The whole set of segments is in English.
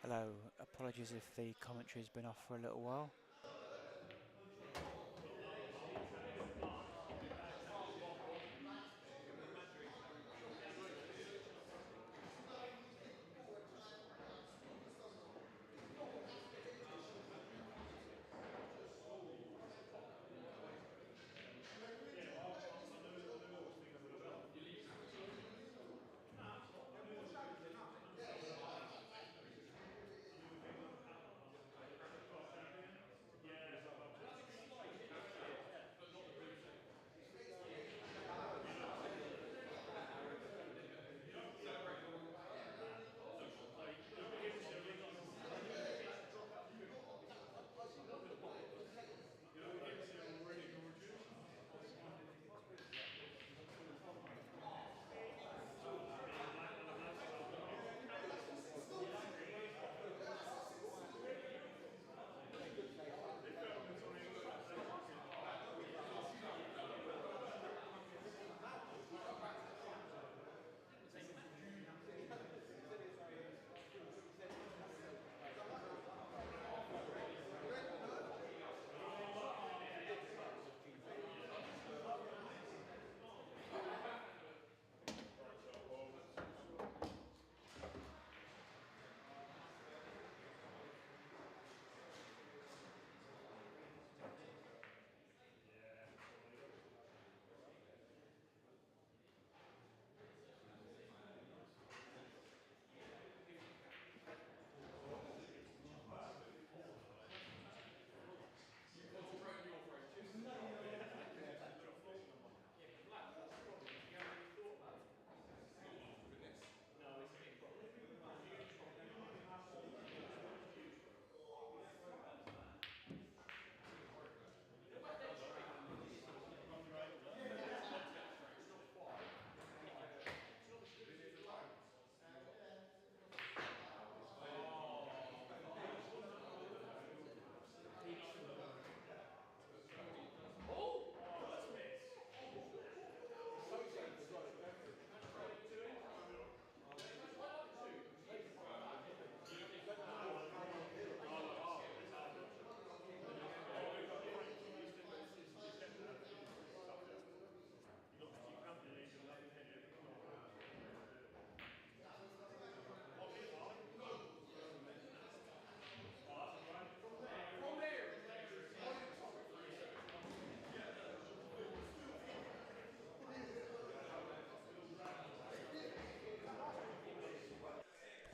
Hello, apologies if the commentary's been off for a little while.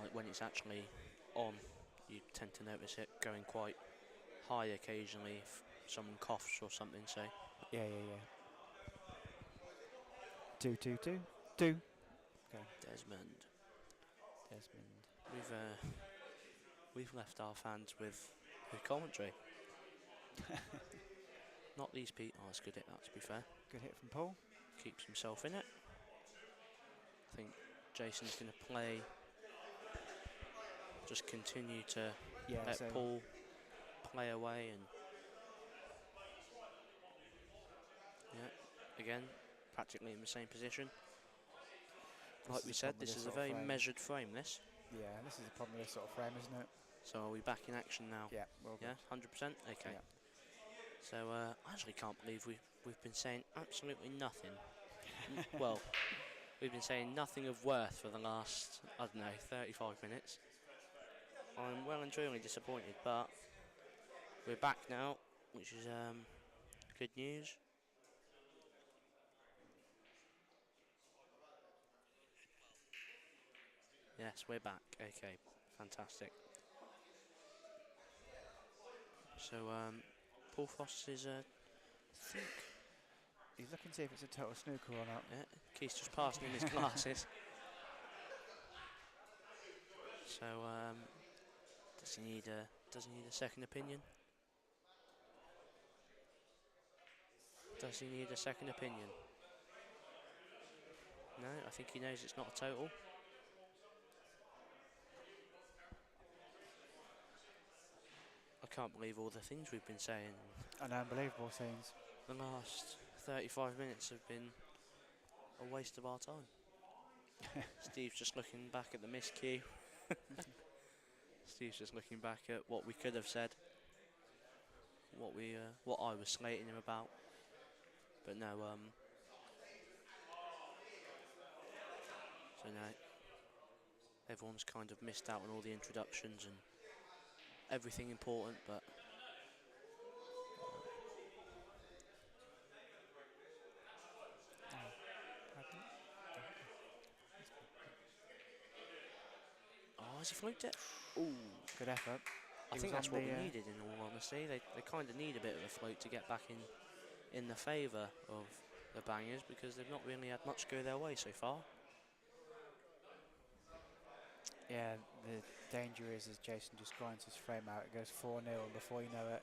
Like when it's actually on, you tend to notice it going quite high occasionally if someone coughs or something, so. Yeah. Do. Okay, Desmond. Desmond. We've left our fans with commentary. Not these people. Oh, that's a good hit, that, to be fair. Good hit from Paul. Keeps himself in it. I think Jason's going to play. Just continue to let Paul play away and. Yeah, again, practically in the same position. Like we said, this is a very measured frame, this. Yeah, this is the problem with this sort of frame, isn't it? So are we back in action now? Yeah, well good. Yeah, 100%? Okay. Yeah. So I actually can't believe we've been saying absolutely nothing. Well, we've been saying nothing of worth for the last, I don't know, 35 minutes. I'm well and truly disappointed, but we're back now, which is good news. Yes, we're back. Okay, fantastic. So, Paul Frost is, I think... He's looking to see if it's a total snooker or not. Yeah, Keith's just passing him his glasses. So, does he need a second opinion? Does he need a second opinion? No, I think he knows it's not a total. I can't believe all the things we've been saying. And unbelievable scenes. The last 35 minutes have been a waste of our time. Steve's just looking back at the miscue. Steve's just looking back at what we could have said, what I was slating him about, but no. So no, everyone's kind of missed out on all the introductions and everything important, but oh, has he fluked it? Ooh, Good effort. I He think was that's on what we the, needed. In all honesty, they kind of need a bit of a float to get back in the favour of the bangers because they've not really had much go their way so far. Yeah, the danger is as Jason just grinds his frame out, it goes 4-0, and before you know it,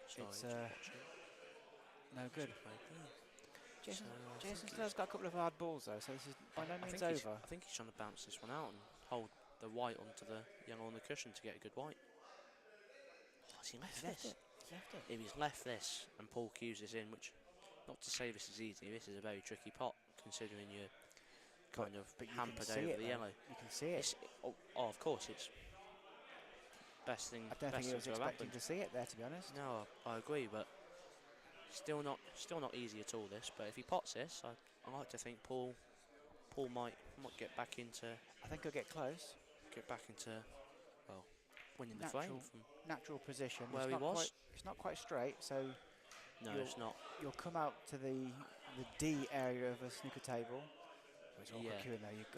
Sorry, it's just watching. no good. Jason, So I Jason think still's got a couple of hard balls though, so this is by no means he's, over. I think he's trying to bounce this one out and hold the white onto the yellow on the cushion to get a good white. Oh, has he left this? He's left it. If he's left this and Paul cues this in, which, not to say this is easy, this is a very tricky pot considering you're kind of But you hampered can see over it the though. yellow. You can see it. Oh, of course, it's best thing. I don't think he was to have expecting happened. to see it there, to be honest. No, I agree, but still not easy at all. This, but if he pots this, I like to think Paul might get back into I think he'll get close. Well, winning the frame from Natural position. where it's he not was. Quite, it's not quite straight, so No, it's not. you'll come out to the D area of a snooker table. It's awkward Yeah. queuing there. You've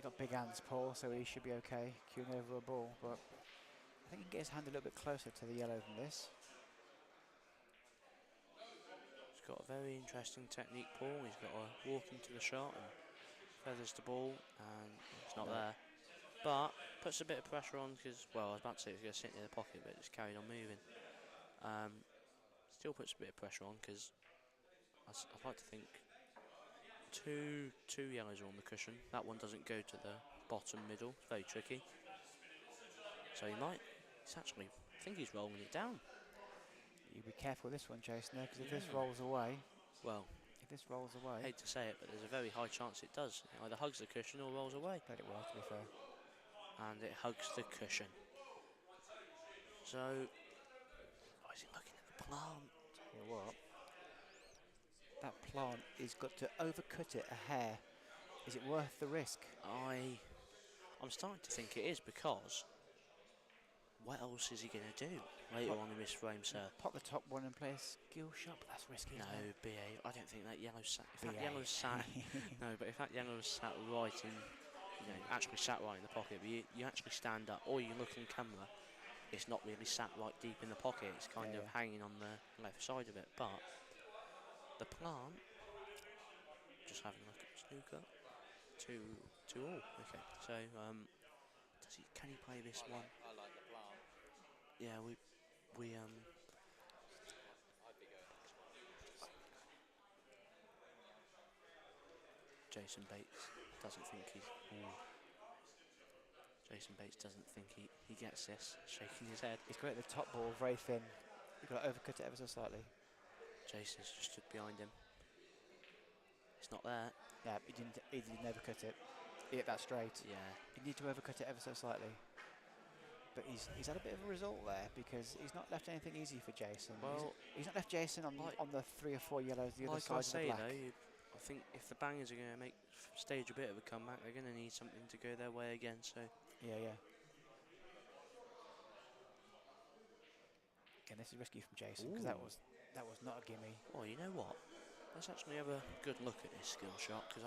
got big hands, Paul, so he should be okay queuing over a ball. But I think he can get his hand a little bit closer to the yellow than this. He's got a very interesting technique, Paul. He's got to walk into the shot and feathers the ball, and it's not there. But puts a bit of pressure on because, well, I was about to say it was going to sit near the pocket, but it's carried on moving. Still puts a bit of pressure on because I'd like to think two yellows are on the cushion. That one doesn't go to the bottom middle. It's very tricky. So he's actually, I think he's rolling it down. You be careful with this one, Jason, because if this rolls away, I hate to say it, but there's a very high chance it does. It either hugs the cushion or rolls away. bet it will, to be fair. And it hugs the cushion. So, is he looking at the plant? Tell you what, that plant is got to overcut it a hair. Is it worth the risk? I'm starting to think it is because what else is he going to do later on in this frame, sir? Pop the top one and play a skill shot, but that's risky. No, BA. I don't think that yellow's sat. If BA. that yellow's sat, no, but if that yellow's sat right in, actually sat right in the pocket, but you actually stand up or you look on camera, it's not really sat right deep in the pocket. It's kind of hanging on the left side of it. But the plant, just having a look at snooker, 2-2 all. Okay, so can he play this one? I like the plant. Yeah, we Jason Bates doesn't think he gets this, shaking his head. He's got it at the top ball, very thin. You've got to overcut it ever so slightly. Jason's just stood behind him. It's not there. Yeah, he didn't overcut it. He hit that straight. Yeah. You need to overcut it ever so slightly. But he's had a bit of a result there because he's not left anything easy for Jason. Well, he's not left Jason on the 3 or 4 yellows the other side of the black. Though, I think if the bangers are going to stage a bit of a comeback, they're going to need something to go their way again. So Yeah. Again, this is risky from Jason because that was not a gimme. Well, you know what? Let's actually have a good look at this skill shot because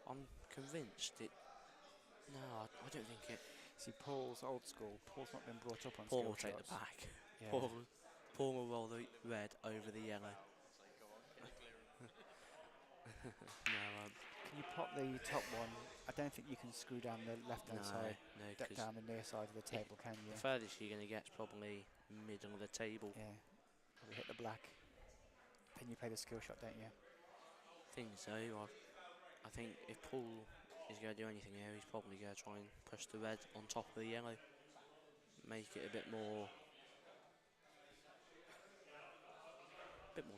I'm convinced it. No, I don't think it. See, Paul's old school. Paul's not been brought up on Paul skill will take shots. the back. Yeah. Paul will roll the red over the yellow. No, can you pop the top one? I don't think you can screw down the left-hand side, no, down the near side of the table, can you? The furthest you're going to get is probably middle of the table. Yeah. Probably hit the black. Then you play the skill shot, don't you? Think so. I think if Paul is going to do anything here, he's probably going to try and push the red on top of the yellow, make it a bit more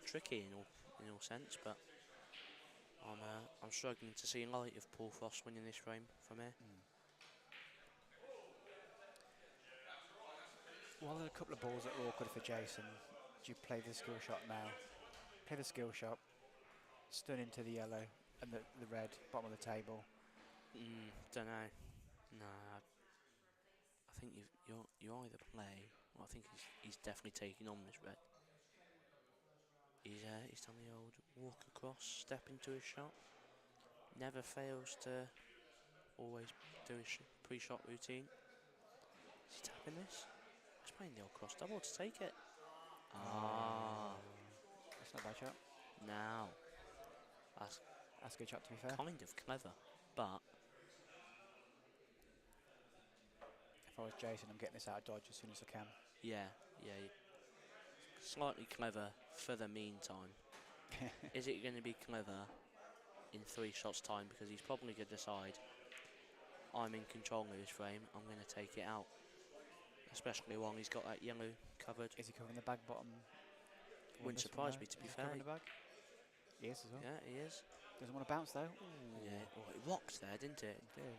tricky in all sense. But I'm struggling to see light of Paul Frost winning this frame from here. While there are a couple of balls that are awkward for Jason, do you play the skill shot now? Play the skill shot, stun into the yellow and the red, bottom of the table. Don't know. Nah, I think you either play. Well, I think he's definitely taking on this red. He's done the old walk across, step into his shot. Never fails to always do his pre-shot routine. Is he tapping this? He's playing the old cross double to take it. That's not a bad shot. Now that's That's a good shot, to be fair. kind of clever, but If I was Jason, I'm getting this out of dodge as soon as I can. yeah, slightly clever for the meantime. Is it going to be clever in 3 shots time? Because he's probably going to decide, I'm in control of his frame, I'm going to take it out. Especially while he's got that yellow covered. Is he covering the bag bottom? Wouldn't surprise me, to be fair. Covering the bag? He is as well. Yeah, he is. Doesn't want to bounce though. Ooh. Yeah, well, it rocked there, didn't it? It did.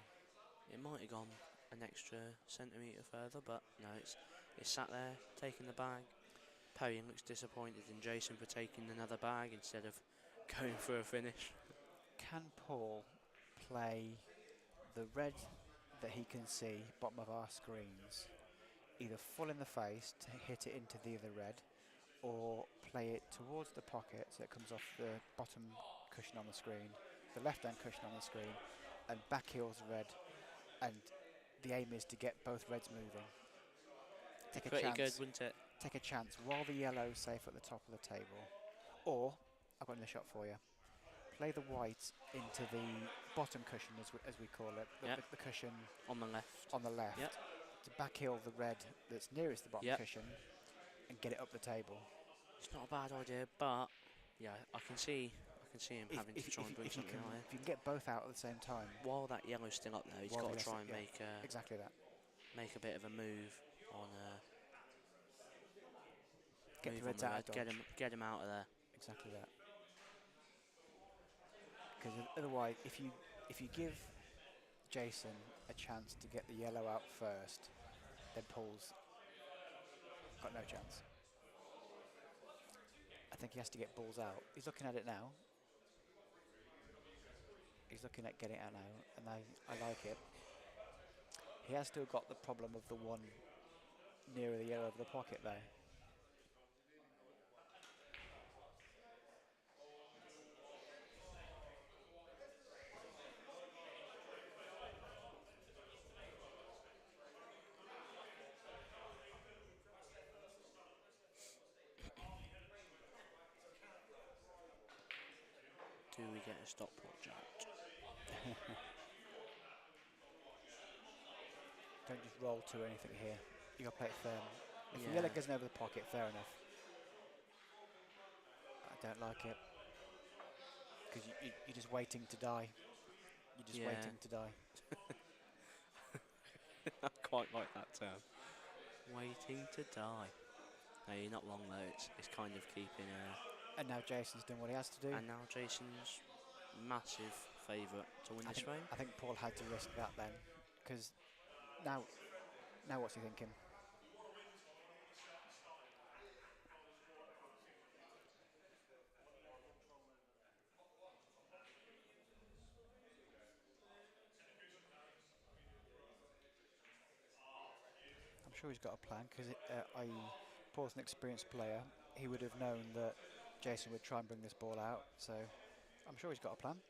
It might have gone an extra centimetre further, but no, it's sat there, taking the bag. Perry looks disappointed in Jason for taking another bag instead of going for a finish. Can Paul play the red that he can see, bottom of our screens, either full in the face to hit it into the other red, or play it towards the pocket so it comes off the bottom cushion on the screen, the left hand cushion on the screen, and back heels red, and the aim is to get both reds moving. Take a Pretty chance. good, wouldn't it? Take a chance while the yellow's safe at the top of the table. Or, I've got another shot for you. Play the white into the bottom cushion, as we call it, the cushion on the left. On the left. Yep. To back heel the red that's nearest the bottom Yep. cushion and get it up the table. It's not a bad idea, but yeah, I can see him having to try and bring something out here. If you can get both out at the same time. While that yellow's still up there, he's got to try and make exactly that. Make a bit of a move on. Get the reds out of dodge. Get him out of there. Exactly that. Because otherwise, if you give Jason a chance to get the yellow out first, then Paul's got no chance. I think he has to get balls out. He's looking at it now. He's looking at getting it out now, and I like it. He has still got the problem of the one nearer the yellow of the pocket though. Do we get a stopwatch out? Don't just roll to anything here. You got to play it firm. If the yellow goes over the pocket, fair enough. I don't like it. Because you're just waiting to die. You're just waiting to die. I quite like that term. Waiting to die. No, you're not wrong though. It's kind of keeping. And now Jason's done what he has to do. And now Jason's massive favourite to win this frame. I think Paul had to risk that then, because now what's he thinking? I'm sure he's got a plan, because Paul's an experienced player. He would have known that Jason would try and bring this ball out, so I'm sure he's got a plan.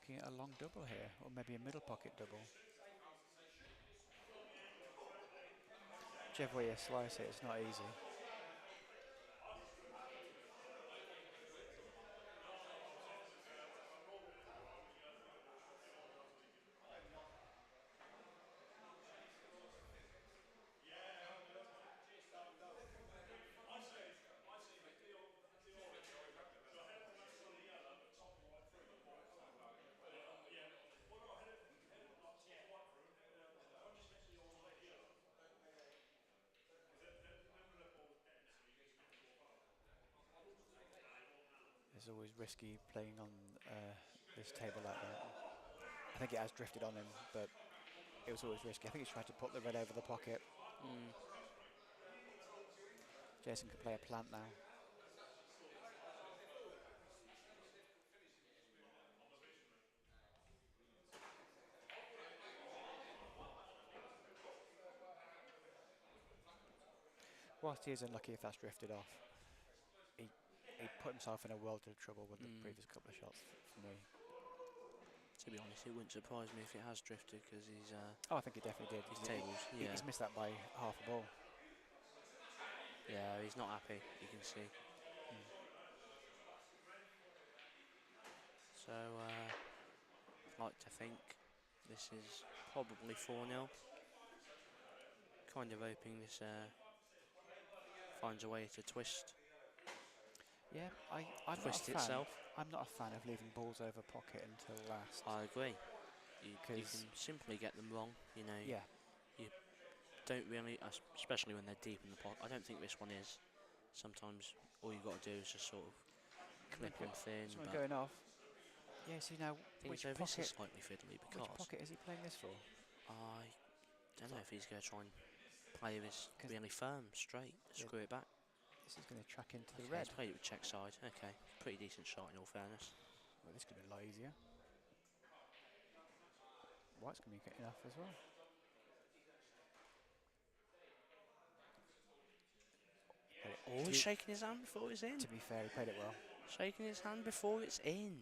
looking at a long double here, or maybe a middle pocket double. Whichever way you slice it, it's not easy. It's always risky playing on this table like that. I think it has drifted on him, but it was always risky. I think he's tried to put the red over the pocket. Jason could play a plant now. Whilst he is unlucky if that's drifted off, he put himself in a world of trouble with the previous couple of shots for me. To be honest, it wouldn't surprise me if it has drifted because he's. Oh, I think he definitely did. His tables, yeah. He's missed that by half a ball. Yeah, he's not happy. You can see. So, I'd like to think this is probably 4-0. Kind of hoping this finds a way to twist. Yeah, I'm Twist not a fan. itself. I'm not a fan of leaving balls over pocket until last. I agree. You can simply get them wrong. You know. Yeah. You don't really, especially when they're deep in the pot. I don't think this one is. Sometimes all you've got to do is just sort of clip them thin. Someone going off. Yeah, see now, which so pocket? This is slightly fiddly because Which pocket is he playing this for? I don't know if he's going to try and play this really firm, straight, screw it back. This is going to track into the red. He's played it with check side. Okay, pretty decent shot in all fairness. Well, this could be a lot easier. White's going to be getting off as well. Oh, he's shaking his hand before it's in. To be fair, he played it well. Shaking his hand before it's in.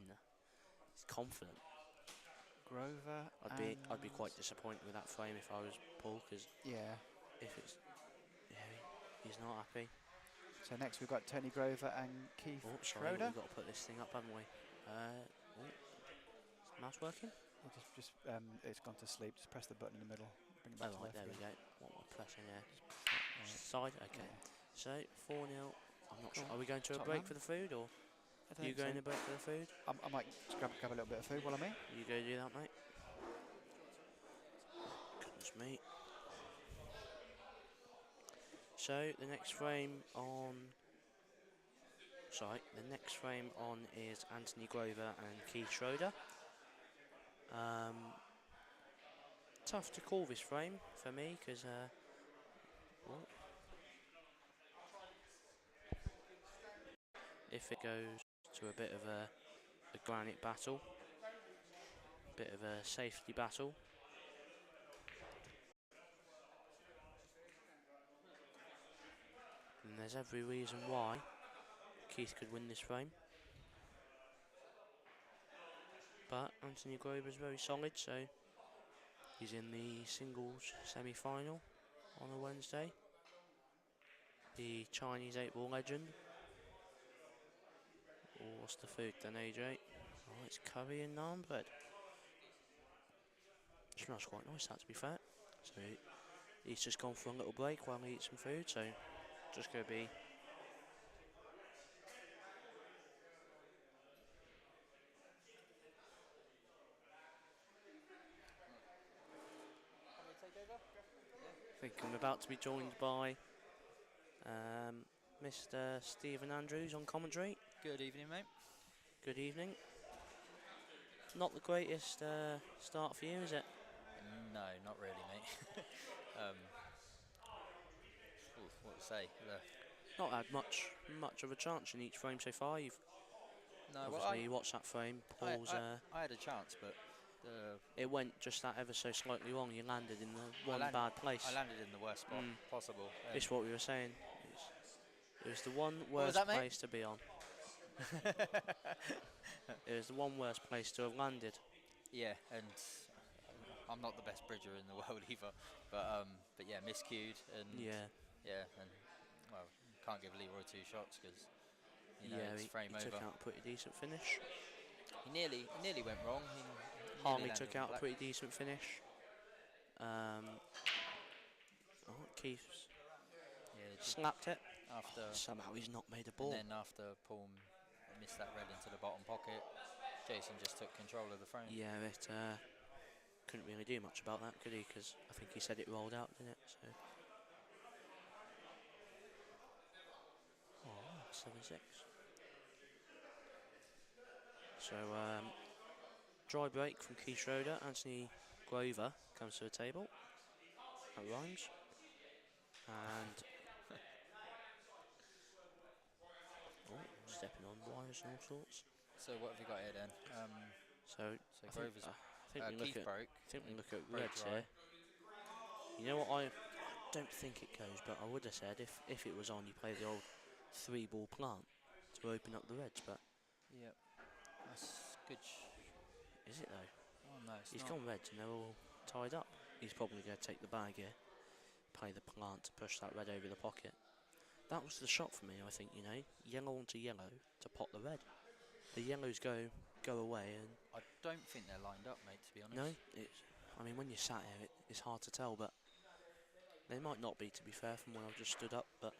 He's confident. Grover. I'd be quite disappointed with that frame if I was Paul, because if it's he's not happy. So next we've got Tony Grover and Keith Schroeder. We've got to put this thing up, haven't we? Is the mouse working? It's gone to sleep. Just press the button in the middle. Bring it back to life there again. we go. What am I pressing there? Side. Okay. Yeah. So 4-0. I'm not sure. Are we going to a Top break man. for the food, or I you going to a break for the food? I might grab a little bit of food while I'm here. You go do that, mate. Goodness me. So the next frame on. The next frame on is Anthony Grover and Keith Schroeder. Tough to call this frame for me because if it goes to a bit of a granite battle, bit of a safety battle. And there's every reason why Keith could win this frame. But Anthony Grover is very solid, so he's in the singles semi-final on a Wednesday. The Chinese 8-ball legend. Oh, what's the food then, AJ? Oh, it's curry and naan bread. Smells quite nice, that, to be fair. So he's just gone for a little break while he eats some food, so just going to be I think I'm about to be joined by Mr. Stephen Andrews on commentary. Good evening, mate. Good evening. Not the greatest start for you, is it? No, not really, mate. What to say? Not had much of a chance in each frame so far. You've obviously you watched that frame. Paul's. I had a chance, but it went just that ever so slightly wrong. You landed in the bad place. I landed in the worst spot possible. This is what we were saying. It was the one worst place to be on. It was the one worst place to have landed. Yeah, and I'm not the best bridger in the world either, but yeah, miscued and Yeah, yeah, and well, can't give Leroy two shots because yeah, it's frame he took over. out a pretty decent finish. He nearly went wrong. He nearly Harley landed took on the out a black. pretty decent finish. Um, oh, Keith's Yeah, slapped it. after Somehow he's not made a and ball. then after Paul missed that red into the bottom pocket, Jason just took control of the frame. Yeah, it couldn't really do much about that, could he? Because I think he said it rolled out, didn't it? So, oh, 7-6. So, dry break from Keith Schroeder. Anthony Grover comes to the table. That rhymes. And oh, stepping on wires and all sorts. So what have you got here then? So So I think Grover's I think we look Keith at broke. Broke reds dry. here. You know what? I don't think it goes, but I would have said if it was on, you play the old 3-ball plant to open up the reds. But Yep, that's good. is it though? Oh no, it's He's not. gone reds and they're all tied up. He's probably going to take the bag here, play the plant to push that red over the pocket. That was the shot for me, I think, yellow onto yellow to pot the red. The yellows go away and... I don't think they're lined up, mate. To be honest. No, I mean, when you're sat here, it's hard to tell, but they might not be, to be fair, from when I've just stood up, but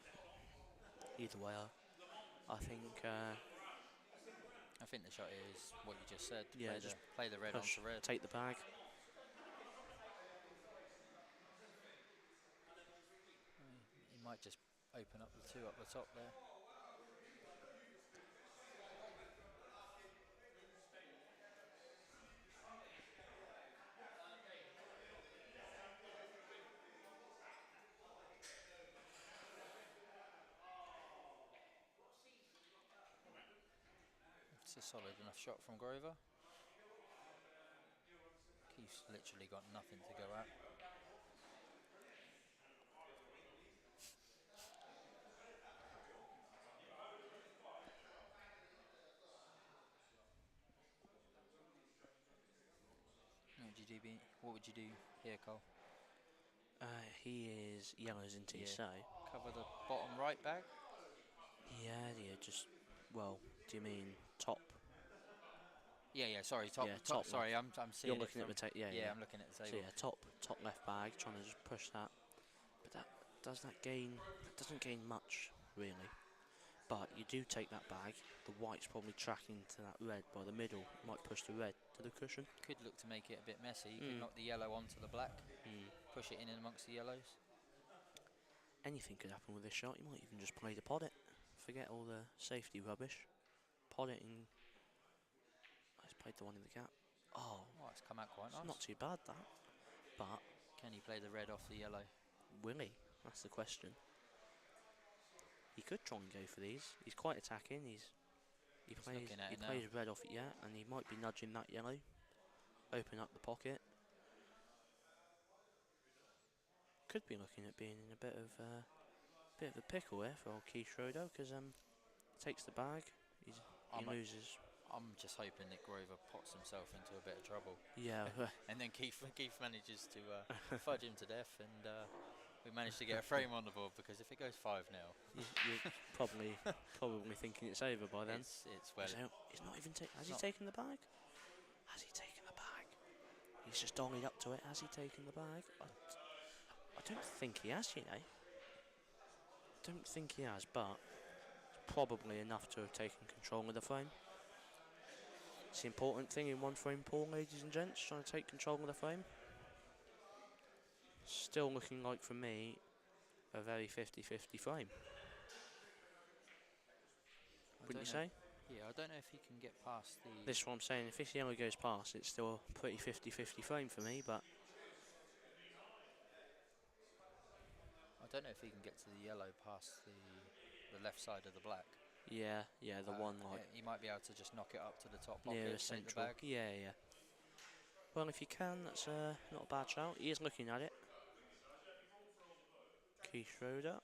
either way, I think, I think the shot is what you just said. yeah, just Play the red push, onto red. take the bag. He might just open up the two up the top there. It's a solid enough shot from Grover. Keith's literally got nothing to go at. What would you do here, Cole? He is yellows into his Yeah. so. Cover the bottom right bag. Yeah, just, well, do you mean top? Yeah. Sorry, top. Yeah, top Sorry, left. I'm seeing You're looking it at from. the table, yeah, Yeah, yeah. I'm looking at the So table. yeah, top left bag, trying to just push that. But that doesn't gain much, really. But you do take that bag, the white's probably tracking to that red by the middle, might push the red to the cushion. Could look to make it a bit messy. You could knock the yellow onto the black, push it in amongst the yellows. Anything could happen with this shot, you might even just play to pod it. Forget all the safety rubbish. Pod it and... Let's play the one in the gap. Oh, Oh, it's come out quite it's nice. not too bad that. But, Can he play the red off the yellow? will he? That's the question. He could try and go for these. He's quite attacking. He looking at it now. plays red off it, yeah, and he might be nudging that yellow. Open up the pocket. Could be looking at being in a bit of a pickle here for old Keith Schroeder because takes the bag. He loses. I'm just hoping that Grover pots himself into a bit of trouble. Yeah, And then Keith manages to fudge him to death, and we managed to get a frame on the board because if it goes 5-0, you're probably thinking it's over by then. it's well. He's not even has he taken the bag? Has he taken the bag? He's just dollied up to it. Has he taken the bag? I don't think he has, Don't think he has, but it's probably enough to have taken control of the frame. It's the important thing in one frame pool, ladies and gents, trying to take control of the frame. Still looking like, for me, a very 50-50 frame. Wouldn't you say? Yeah, I don't know if he can get past the. This is what I'm saying, if this yellow goes past, it's still a pretty 50-50 frame for me, but... I don't know if he can get to the yellow past the left side of the black. Yeah, the one like he might be able to just knock it up to the top pocket, near take the central. the bag. Yeah. Well, if you can, that's not a bad shout. He is looking at it. Keith Schroeder.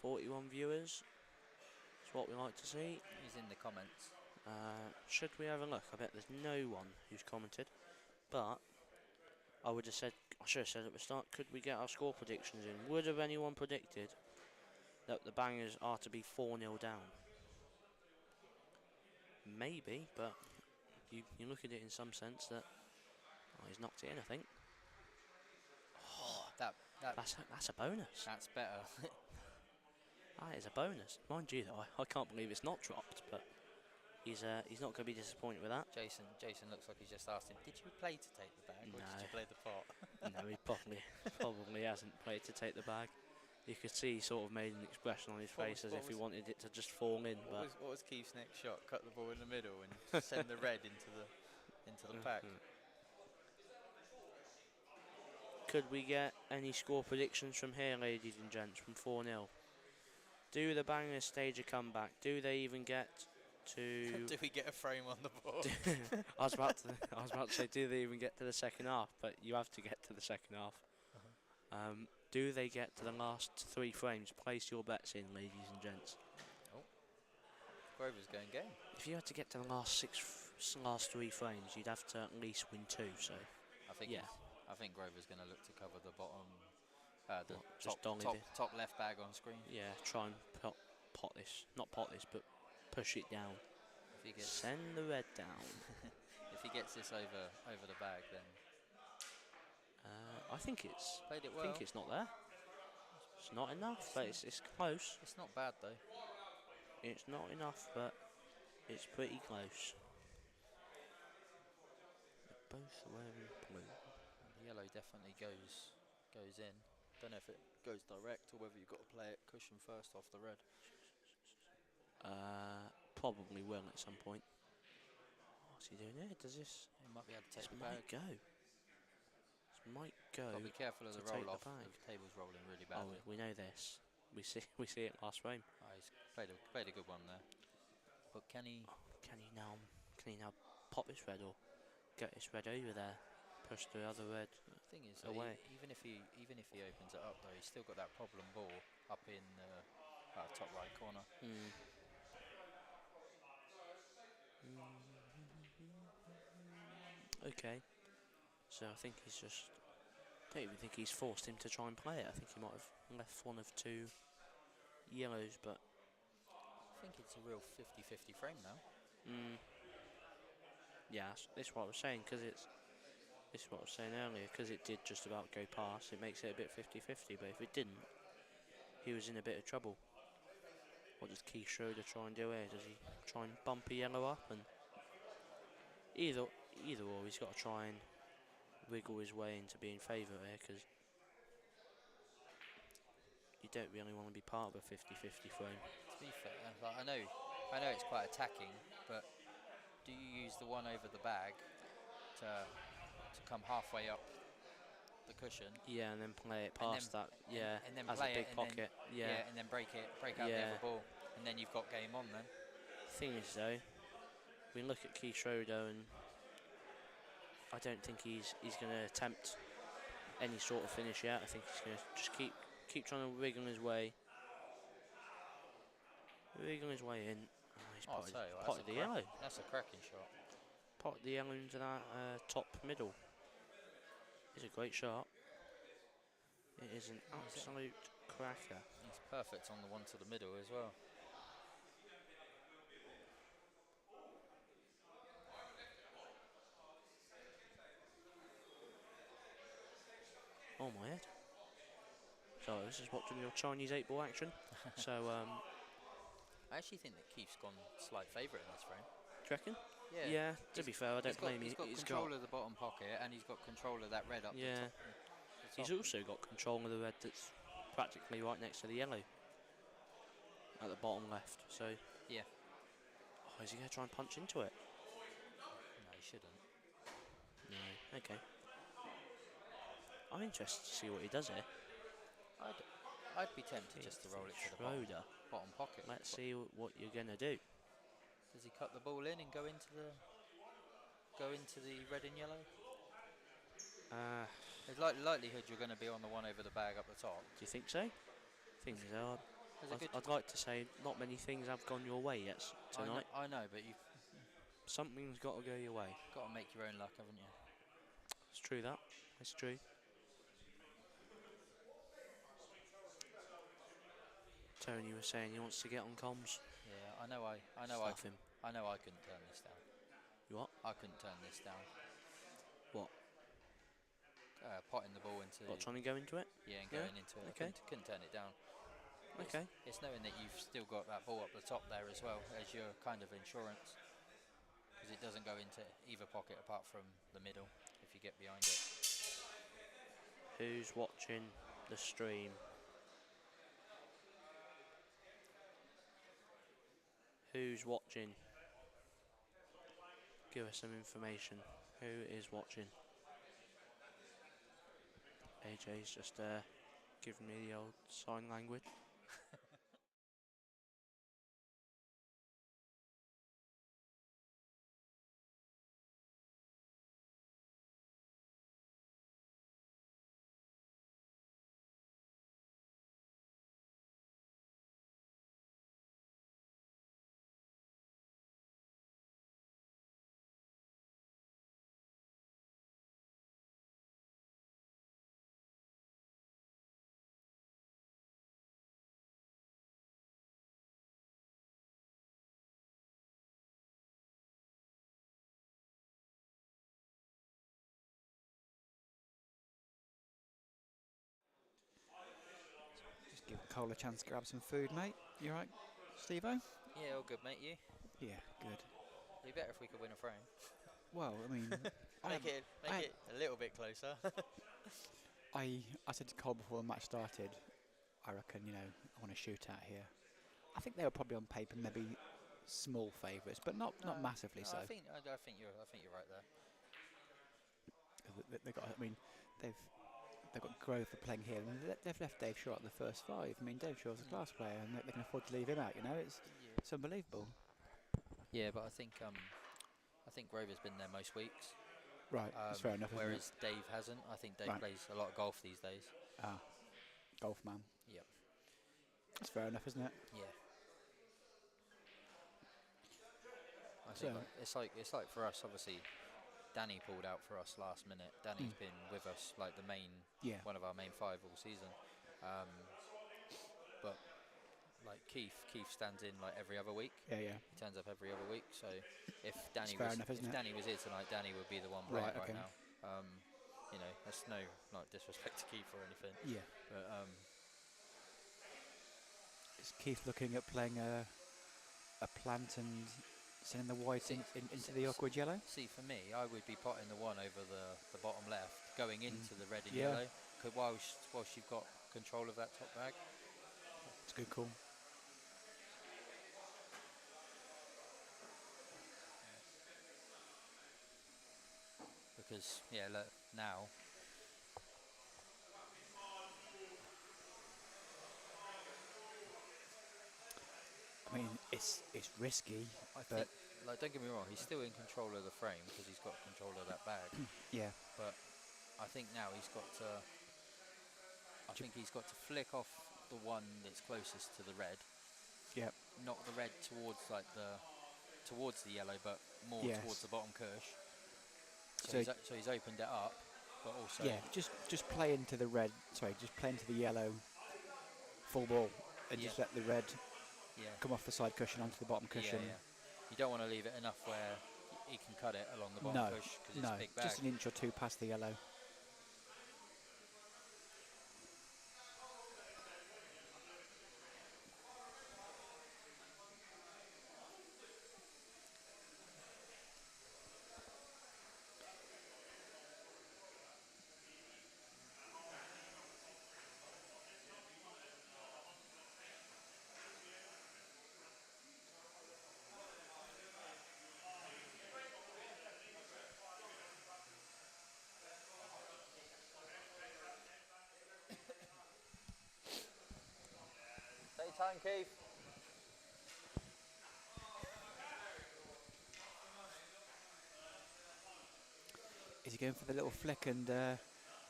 41 viewers. what we like to see. He's in the comments. Should we have a look? I bet there's no one who's commented, but I should have said at the start, could we get our score predictions in? Would have anyone predicted that the Bangers are to be 4-0 down? Maybe, but you look at it in some sense that he's knocked it in, I think. Oh, That's a bonus. that's better. That is a bonus. Mind you, though, I can't believe it's not dropped, but he's not going to be disappointed with that. Jason looks like he just asked him, did you play to take the bag, or No. did you play the pot? No, he probably hasn't played to take the bag. You could see he sort of made an expression on his face as if he wanted it to just fall in. But What was Keith's next shot? Cut the ball in the middle and send the red into the pack. Could we get any score predictions from here, ladies and gents, from 4-0? Do the Bangers stage a comeback? Do they even get to... Do we get a frame on the board? I was about to say, do they even get to the second half? But you have to get to the second half. Do they get to the last 3 frames? Place your bets in, ladies and gents. Oh, Grover's going game. If you had to get to the last 3 frames, you'd have to at least win 2. So, I think yeah. I think Grover's going to look to cover the bottom, the Just top left bag on screen. Yeah, try and pot this, not pot this, but push it down. If he gets Send the red down. if he gets this over the bag, then I think it's played it well. I think it's not there. It's not enough, but it's close. It's not bad though. It's not enough, but it's pretty close. They're both wearing blue. The yellow definitely goes in. Don't know if it goes direct or whether you've got to play it cushion first off the red. Probably will at some point. What's he doing here? Does this? He might be able to take This the bag. might go. This might go. But be careful of to the take roll the off. bag. The table's rolling really Oh, badly. we know this. We see it last frame. He's played a good one there. But can he Can he now pop this red or get this red over there? Push the other red thing is away. even if he opens it up though, he's still got that problem ball up in top right corner. Okay. So I think he's just... I don't even think he's forced him to try and play it. I think he might have left one of 2 yellows, but... I think it's a real 50-50 frame now. Yeah, that's what I was saying, because it's... This is what I was saying earlier, because it did just about go past, it makes it a bit 50-50, but if it didn't, he was in a bit of trouble. What does Keith Schroeder try and do here? Does he try and bump a yellow up? And either or, he's got to try and wiggle his way into being favourite here, because you don't really want to be part of a 50-50 frame. To be fair, like, I know it's quite attacking, but do you use the one over the bag to come halfway up the cushion? Yeah, and then play it past that. Yeah, and then as play a big it, pocket. Yeah. and then break out the other ball, and then you've got game on then. Thing is though, we look at Keith Schroeder and I don't think he's going to attempt any sort of finish yet. I think he's going to just keep trying to wiggle his way in. He's potted the yellow. That's a cracking shot. Potted the yellow into that top middle. It's a great shot. It is an absolute cracker. It's perfect on the one to the middle as well. Oh my head. So this is watching your Chinese 8-ball action. So I actually think that Keith's gone slight favourite in this frame. do you reckon? Yeah. To be fair, I don't blame him. He's got control of the bottom pocket and he's got control of that red up the top. He's also got control of the red that's practically right next to the yellow at the bottom left. So yeah. Oh, is he going to try and punch into it? No, he shouldn't. No. Okay. I'm interested to see what he does here. I'd be tempted just to roll it to the bottom pocket. Let's see what you're going to do. Does he cut the ball in and go into the red and yellow? There's likelihood you're going to be on the one over the bag up the top. Do you think so? Things are. There's a good. I'd like to say not many things have gone your way yet tonight. I know, but you've Something's got to go your way. got to make your own luck, haven't you? It's true that. It's true. Tony was saying he wants to get on comms. Yeah, I know. Stuff him. I know. I couldn't turn this down. You what? I couldn't turn this down. What? Potting the ball into. What, trying to go into it? Yeah, and Yeah, going into it. okay. Couldn't turn it down. Okay. It's knowing that you've still got that ball up the top there as well as your kind of insurance, because it doesn't go into either pocket apart from the middle if you get behind it. Who's watching the stream? Who's watching? Give us some information. Who is watching? AJ's just giving me the old sign language. Just give Cole a chance to grab some food, mate. You right, Steve-O? Yeah, all good, mate. You? Yeah, good. It'd be better if we could win a frame. Well, I mean, Make it a little bit closer. I said to Cole before the match started, I reckon, I want to shoot out here. I think they were probably on paper maybe small favourites, but not massively so. I think you're right there. They got, I mean, they've got Grover playing here, and they've left Dave Shaw at the first five. I mean, Dave Shaw's a class player, and they can afford to leave him out. It's unbelievable. Yeah, but I think Grover's been there most weeks. Right, that's fair enough. Whereas Dave hasn't. I think Dave plays a lot of golf these days. Golf man. Yep. That's fair enough, isn't it? Yeah. I think it's like for us. Obviously, Danny pulled out for us last minute. Danny's been with us like one of our main five all season. But like Keith stands in like every other week. Yeah. He turns up every other week. So if Danny Danny was here tonight, Danny would be the one playing right now. That's no disrespect to Keith or anything. Yeah. But is Keith looking at playing a plant and sending the white into the awkward yellow? See, for me, I would be potting the one over the bottom left, going into the red and yellow, whilst you've got control of that top bag. It's a good call. Because, look, now... I mean, it's risky. I think, don't get me wrong, he's still in control of the frame because he's got control of that bag. Yeah. But I think now he's got to... I think he's got to flick off the one that's closest to the red. Yeah. Not the red towards the yellow, but more towards the bottom cush. So he's opened it up, but also just play into the red. Sorry, just play into the yellow full ball, and just let the red come off the side cushion onto the bottom cushion. Yeah. You don't want to leave it enough where he can cut it along the bottom cush because it's a big bag. Just an inch or two past the yellow. Take time, Keith. Is he going for the little flick and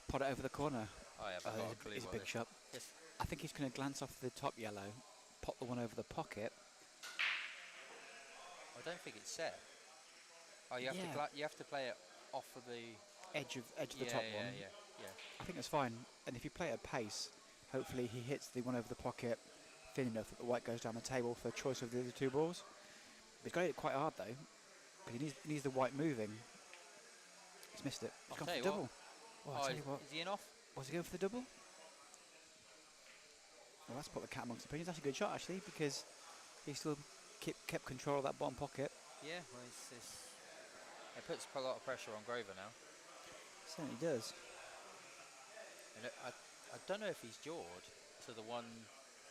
pot it over the corner? I haven't got a clue. It's a big shot. Yes. I think he's going to glance off the top yellow pop the one over the pocket. I don't think it's set. Oh, you have to Yeah. you have to play it off of the Edge of the yeah, top yeah, one. yeah, yeah. I think that's fine. And if you play at pace, hopefully he hits the one over the pocket thin enough that the white goes down the table for choice of the other two balls. But he's got it quite hard though, because he needs the white moving. He's missed it. He's I'll gone tell for you the what. double. Well, I'll Oh, tell you what. is he in off? Was he going for the double? Well, that's put the cat amongst opinions. That's a good shot actually, because he still kept control of that bottom pocket. Yeah, well, it puts a lot of pressure on Grover now. Certainly does. And I don't know if he's jawed to the one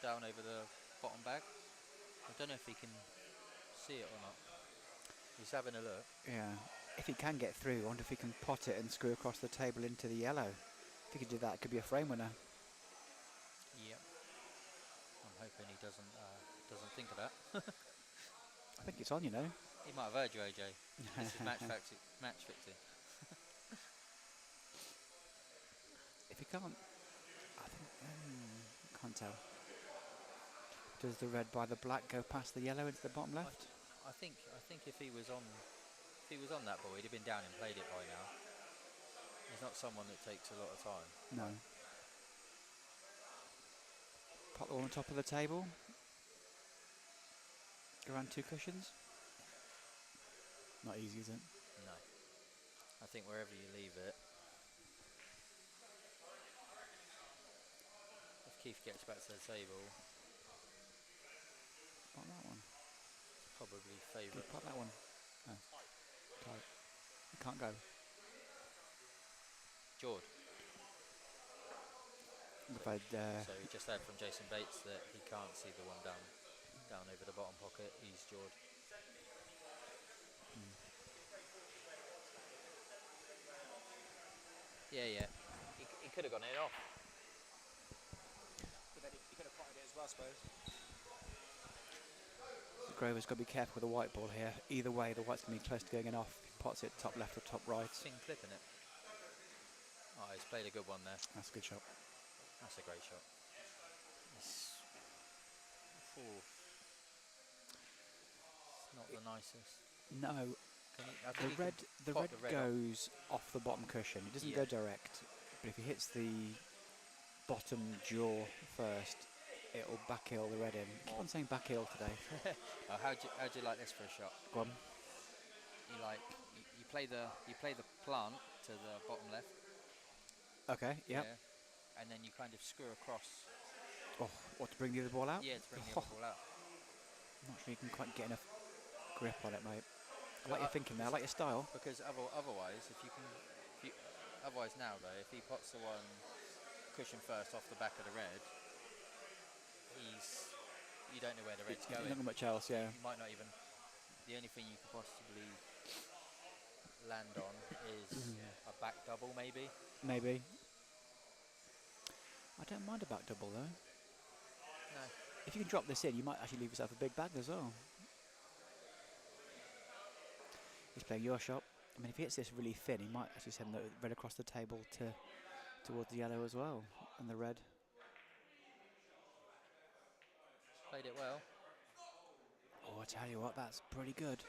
down over the bottom bag. I don't know if he can see it or not. He's having a look. Yeah. If he can get through, I wonder if he can pot it and screw across the table into the yellow. If he could do that, it could be a frame winner. Yep. I'm hoping he doesn't think of that. I think it's on, you know. He might have heard you, AJ. This is match fixing. If he can't, I think, can't tell. Does the red by the black go past the yellow into the bottom left? I think if he was on that ball, he'd have been down and played it by now. He's not someone that takes a lot of time. No. Pop the one on top of the table. Go around two cushions. Not easy, is it? No. I think wherever you leave it, if Keith gets back to the table, Pop that one. probably favourite. Pop that one. No. Tight. You can't go. Jawed. If I'd, So he just heard from Jason Bates that he can't see the one down over the bottom pocket. He's jawed. Yeah. He could have gone in off. But then he could have potted it as well, I suppose. Grover's got to be careful with the white ball here. Either way, the white's going to be close to going in off. He pots it top left or top right. Sing clipping it. Oh, he's played a good one there. That's a good shot. That's a great shot. It's not the nicest. No, I think the red goes off the bottom cushion. It doesn't go direct, but if he hits the bottom jaw first, it'll backheel the red in. Keep on saying backheel today. Oh, how'd you like this for a shot? Go on. You play the plant to the bottom left. Okay. Yep. Yeah, and then you kind of screw across. Oh, what, to bring the other ball out? Yeah, to bring the other ball out. I'm not sure you can quite get enough grip on it, mate. I like your thinking there. I like your style. Because otherwise, otherwise now though, if he pots the one cushion first off the back of the red, you don't know where the red's going. Not much else, yeah. You might not even. The only thing you could possibly land on is a back double, maybe. Maybe. I don't mind a back double though. No. If you can drop this in, you might actually leave yourself a big bag as well. He's playing your shot. I mean, if he hits this really thin, he might actually send the red across the table towards the yellow as well, and the red. Played it well. Oh, I tell you what, that's pretty good.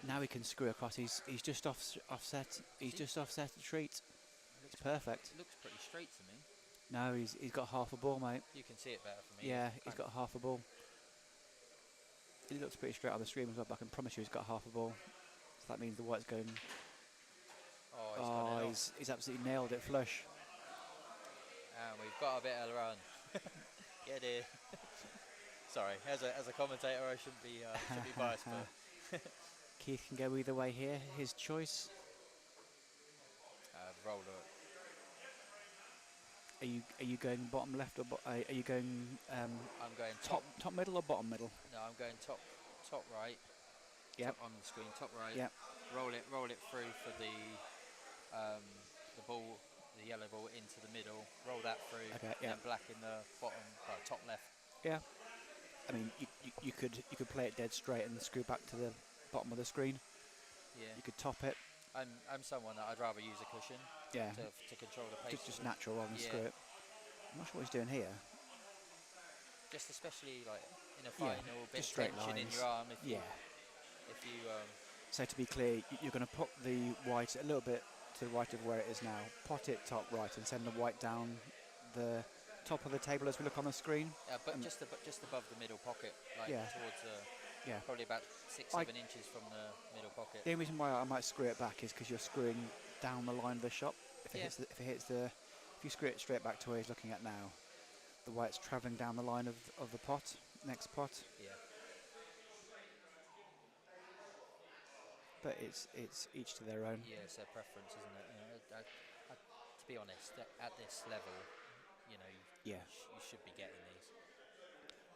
Now he can screw across. He's just offset. He's just offset the treat. It's perfect. It looks pretty straight to me. No, he's got half a ball, mate. You can see it better for me. Yeah, he's got half a ball. He looks pretty straight on the stream as well, but I can promise you he's got half a ball. So that means the white's going. Oh, he's absolutely nailed it flush. And we've got a bit of a run. Get in. Sorry, as a commentator, I shouldn't be biased, but Keith can go either way here. His choice. roller. Are you going bottom left or are you going I'm going top middle or bottom middle? No, I'm going top right. Yep. On the screen, top right. Yep. Roll it through for the ball, the yellow ball into the middle. Roll that through. Okay. And Yeah. then black in the bottom, top left. Yeah. I mean, you could play it dead straight and screw back to the bottom of the screen. Yeah. You could top it. I'm someone that I'd rather use a cushion. Yeah. To control the pace. Just natural rather than Yeah. screw it. I'm not sure what he's doing here. just especially like in a Yeah, final, bit just straight tension in lines. your arm if you Yeah. if you So to be clear, you're going to put the white a little bit to the right of where it is now. Pot it top right and send the white down the top of the table as we look on the screen. but And just above the middle pocket, like yeah, towards yeah. probably about 6 I, 7 inches from the middle pocket. the only reason why I might screw it back is because you're screwing down the line of the shot. Yeah. If you screw it straight back to where he's looking at now, the white's travelling down the line of the pot, next pot. Yeah. But it's each to their own. Yeah, it's their preference, isn't it? You know, to be honest, at this level, you know, Yeah, you should be getting these.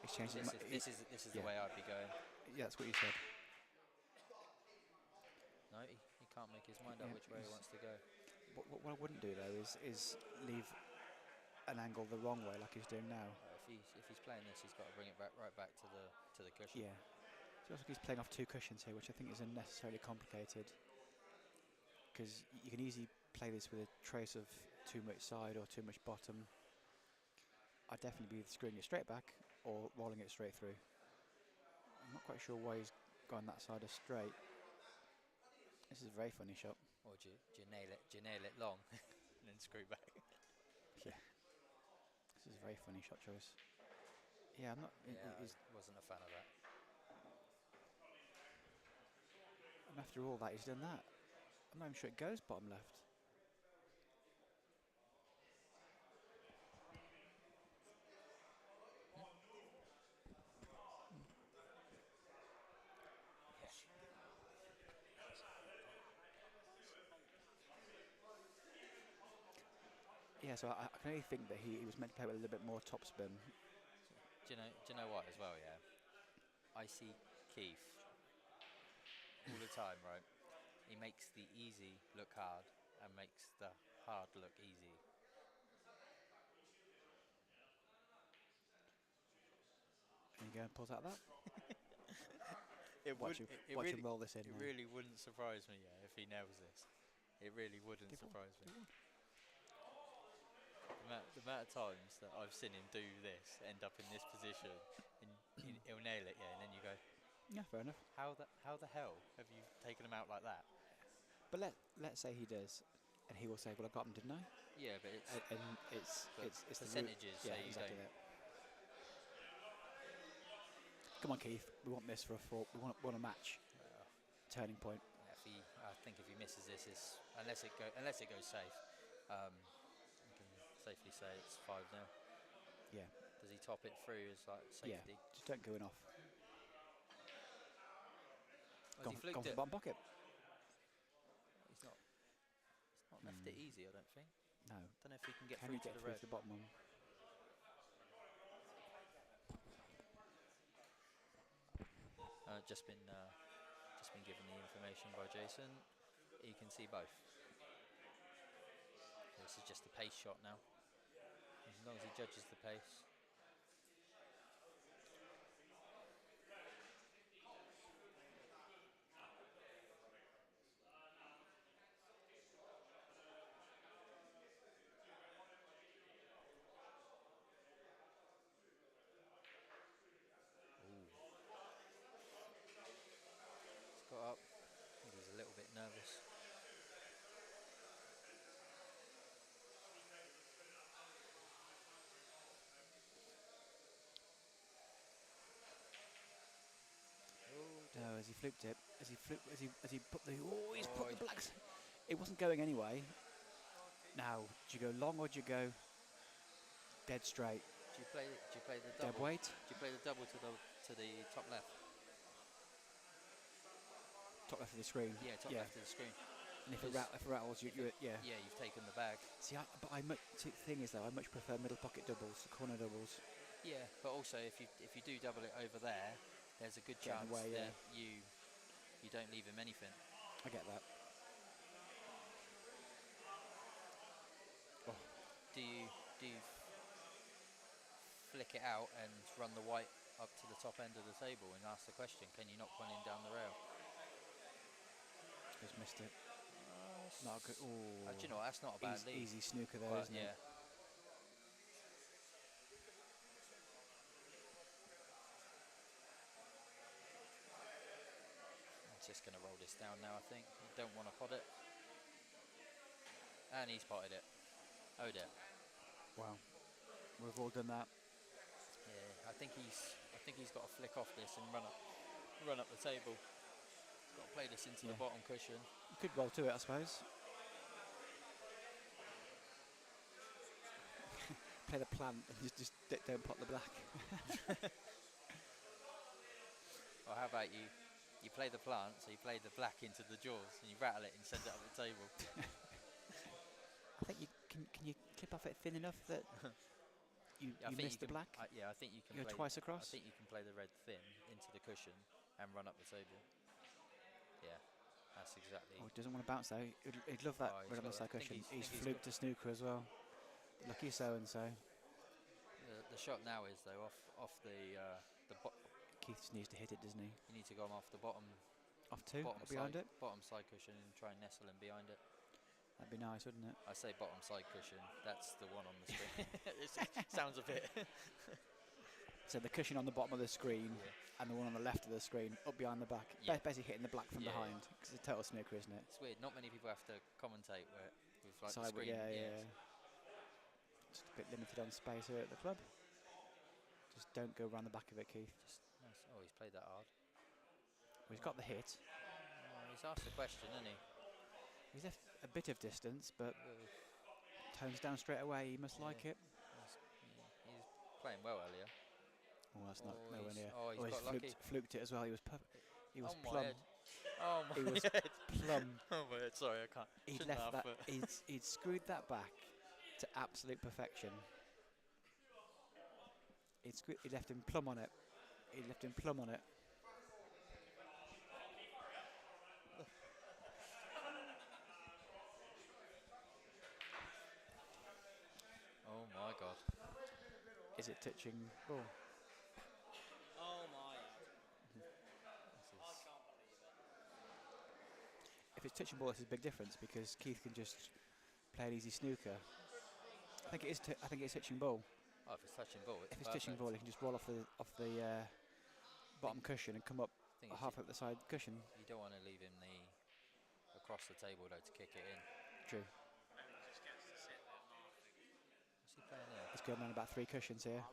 exchange. This is the Yeah, way I'd be going. yeah, that's what you said. No, he can't make his mind up Yeah, which way he wants to go. what I wouldn't do though is leave an angle the wrong way like he's doing now. If he's playing this, he's got to bring it right back to the cushion. Yeah. So it's like he's playing off two cushions here, which I think is unnecessarily complicated. Because you can easily play this with a trace of too much side or too much bottom. I'd definitely be screwing it straight back or rolling it straight through. I'm not quite sure why he's gone that side of straight. This is a very funny shot. Or do you nail it? Do you nail it long and then screw back? Yeah. This is a very funny shot choice. Yeah, I'm not. Yeah, I wasn't a fan of that. And after all that, he's done that. I'm not even sure it goes bottom left. Yeah, so I can only think that he was meant to play with a little bit more topspin. Do you know what as well? Yeah, I see Keith all the time, right? He makes the easy look hard and makes the hard look easy. And he go and pulls out that. It Watch would. him, watch him roll this in. It now. really wouldn't surprise me, yeah, if he nails this. It really wouldn't They will, surprise me. they will. The amount of times that I've seen him do this, end up in this position, and he'll nail it, yeah, and then you go, Yeah, fair enough. how the hell have you taken him out like that? But let's say he does, and he will say, "Well, I got him, didn't I?" Yeah, but And it's but it's the percentages yeah, say you exactly don't. that. Come on, Keith. We want this for a four. We want a match. Turning point. I think if he misses this, unless it goes safe, you can safely say it's 5-0. Yeah. Does he top it through as like Yeah. safety? Just don't go in off. Has he Gone fluked for it? the bottom pocket. He's not left it easy, I don't think. No. Don't know if he can get Can through you to get the through red. to the bottom one? Just been given the information by Jason. He can see both. This is just a pace shot now. As long as he judges the pace. He's got up. I think he's a little bit nervous. No, as he flipped it, as he put the he's put the blacks. It wasn't going anyway. Now, do you go long or do you go dead straight? Do you play the Dead double? weight? Do you play the double to the top left? Top left of the screen. Yeah, top left of the screen. And if it rattles, yeah. Yeah, you've taken the bag. See, the thing is though, I much prefer middle pocket doubles, corner doubles. Yeah, but also if you do double it over there, there's a good Getting chance away, that yeah. you don't leave him anything. I get that. Oh. Do you flick it out and run the white up to the top end of the table and ask the question, can you knock one in down the rail? Just missed it. Not a good. Oh. Do you know what, that's not a bad lead. Easy snooker there, But isn't yeah. it? face down now, I think. You don't want to pot it. And he's potted it. Oh dear. Wow. We've all done that. Yeah, I think he's got to flick off this and run up the table. He's got to play this into the Yeah. bottom cushion. You could roll to it, I suppose. Play the plant and just don't pot the black. Or how about you play the plant, so you play the black into the jaws and you rattle it and send it up the table. I think you can you clip off it thin enough that you miss the black? I think you can You're play twice across? I think you can play the red thin into the cushion and run up the table. Yeah, that's exactly. Oh, he doesn't want to bounce though. He'd love that Oh, he's red on the got side that. Think cushion. he's- He's think he's fluked got- to snooker as well. Lucky so and so. The shot now is though off the Keith just needs to hit it, doesn't he? you need to go off the bottom Off two, behind side, it. bottom side cushion and try and nestle in behind it. That'd be nice, wouldn't it? I say bottom side cushion. That's the one on the screen. It sounds a bit. So the cushion on the bottom of the screen Yeah. and the one on the left of the screen up behind the back. Yeah. Basically hitting the black from Yeah, behind. 'Cause it's a total snooker, isn't it? It's weird. Not many people have to commentate with like the Side- screen. yeah. Just a bit limited on space here at the club. Just don't go around the back of it, Keith. Just nice. Oh, he's played that hard. Well, he's got the hit. He's asked the question, hasn't he? He's left a bit of distance, but Uh, tones down straight away. He must like Yeah. it. he's playing well earlier. Oh, that's not Oh, nowhere he's- near. oh, he's got lucky. Fluked it as well. He was he was Oh my plumb. head. Oh my He was head. plumb. Oh my head. Sorry, I can't. He'd shouldn't left laugh, that. but- He'd screwed that back to absolute perfection. He'd left him plumb on it. He'd left him plumb on it. Oh my god. Is it touching ball? Oh my. This is If it's touching ball, this is a big difference because Keith can just play an easy snooker. I think it is. I think it's touching ball. Oh, if it's touching ball, it's If it's touching perfect. ball, he can just roll off the bottom cushion and come up I think half up the side cushion. you don't want to leave him across the table though to kick it in. True. What's he playing there? He's going around about 3 cushions here.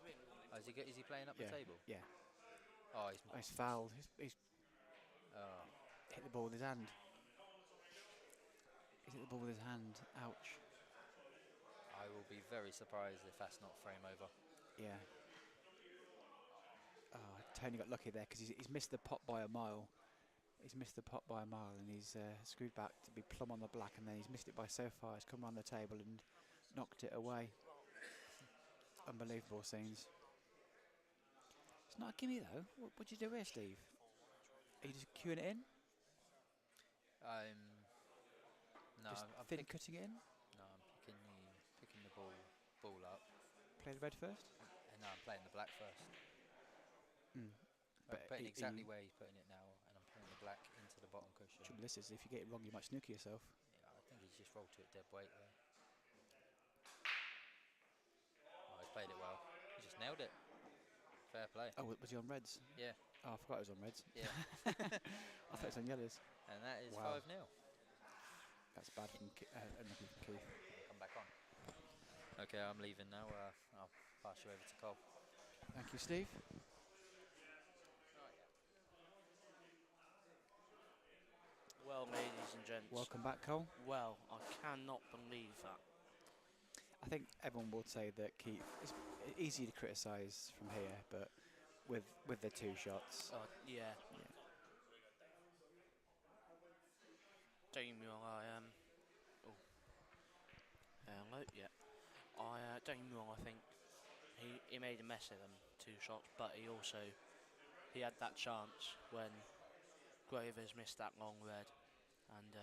Oh, is he playing up Yeah. the table? Yeah. Oh, Oh, he's fouled. He's oh. hit the ball with his hand. He's hit the ball with his hand. Ouch. I will be very surprised if that's not frame over. Yeah. Oh, Tony got lucky there because he's missed the pot by a mile. He's missed the pot by a mile and he's screwed back to be plumb on the black, and then he's missed it by so far. He's come around the table and knocked it away. Unbelievable scenes. It's not a gimme though. What'd you do here, Steve? Are you just queuing it in? No, Just I'm thin cutting it in? No, I'm picking the ball up, Play the red first? and now I'm playing the black first. Mm. I'm But putting he- exactly he- where he's putting it now, and I'm putting the black into the bottom cushion. Trouble is, if you get it wrong, you might snooker yourself. Yeah, I think he's just rolled to it dead weight there. Oh, he's played it well. He just nailed it. Fair play. Oh, was he on reds? Yeah, Oh, I forgot it was on reds. yeah. I thought it was on yellows. And that is Wow. 5-0. That's bad from unlucky from Keith. Come back on. Okay, I'm leaving now. I'll pass you over to Cole. Thank you, Steve. Well, ladies and gents. Welcome back, Cole. Well, I cannot believe that. I think everyone will say that Keith is easy to criticise from here, but with the 2 shots, Yeah. yeah. Don't get me wrong, oh. Hello, yeah. Don't get me wrong, I think he made a mess of them 2 shots, but he had that chance when Gravers missed that long red and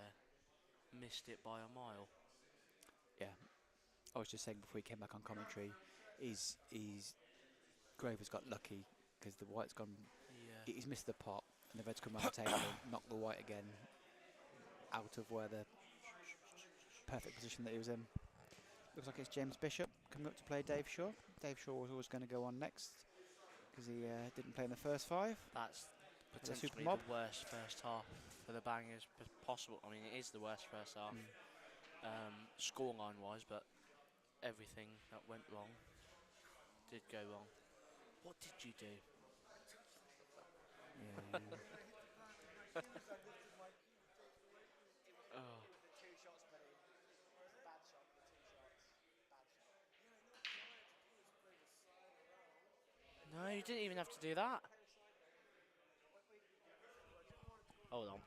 missed it by a mile. Yeah. I was just saying before he came back on commentary, he's Grover's got lucky because the white's gone. Yeah. He's missed the pot and the red's come around the table and knocked the white again out of where the perfect position that he was in. Looks like it's James Bishop coming up to play Dave Shaw. Dave Shaw was always going to go on next because he didn't play in the first 5. That's Super potentially mob. the worst first half for the Bangers possible. I mean, it is the worst first half, scoreline wise, but everything that went wrong did go wrong. What did you do? Yeah. Oh. The two shots, buddy. Bad shot. The two shots. Bad shot. No, you didn't even have to do that. Hold on.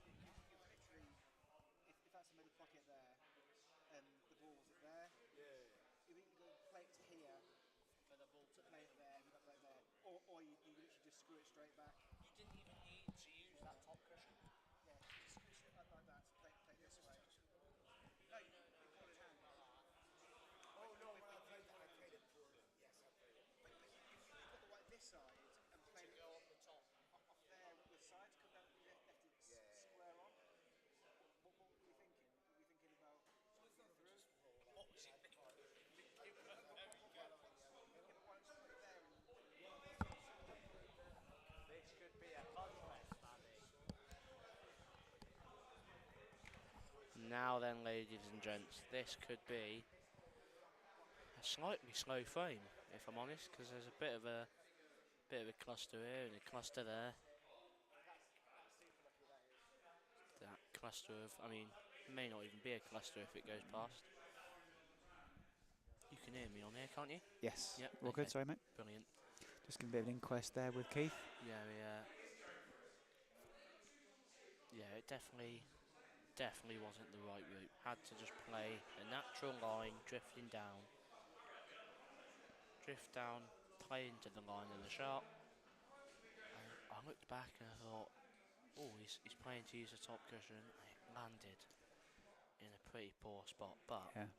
You've literally, if that's a middle pocket there, and the ball's there, you either go play it to here, for the ball to play it there, if you got play it there, or you literally just screw it straight back. You didn't even need to use that top cushion. Yeah, just screw it straight back like that. Play it this way. No, you call it hand. Oh no, I played that. I played it poorly. Yes, I played it. But if you got the white this side and played it off the top, off there with sides, come down, left it square on. What were you thinking? Were you thinking about through? What was it? This could be a contest, Manny. Now then, ladies and gents, this could be a slightly slow frame, if I'm honest, because there's a bit of a cluster here and a cluster there. That cluster of, I mean, it may not even be a cluster if it goes past. You can hear me on here, can't you? Yes. Yep. All Okay. good, sorry, mate. Brilliant. Just give a bit of an inquest there with Keith. Yeah, it definitely wasn't the right route. Had to just play a natural line, drifting down. Drift down, play into the line of the shot. And I looked back and I thought, oh, he's playing to use the top cushion. It landed in a pretty poor spot, but Yeah.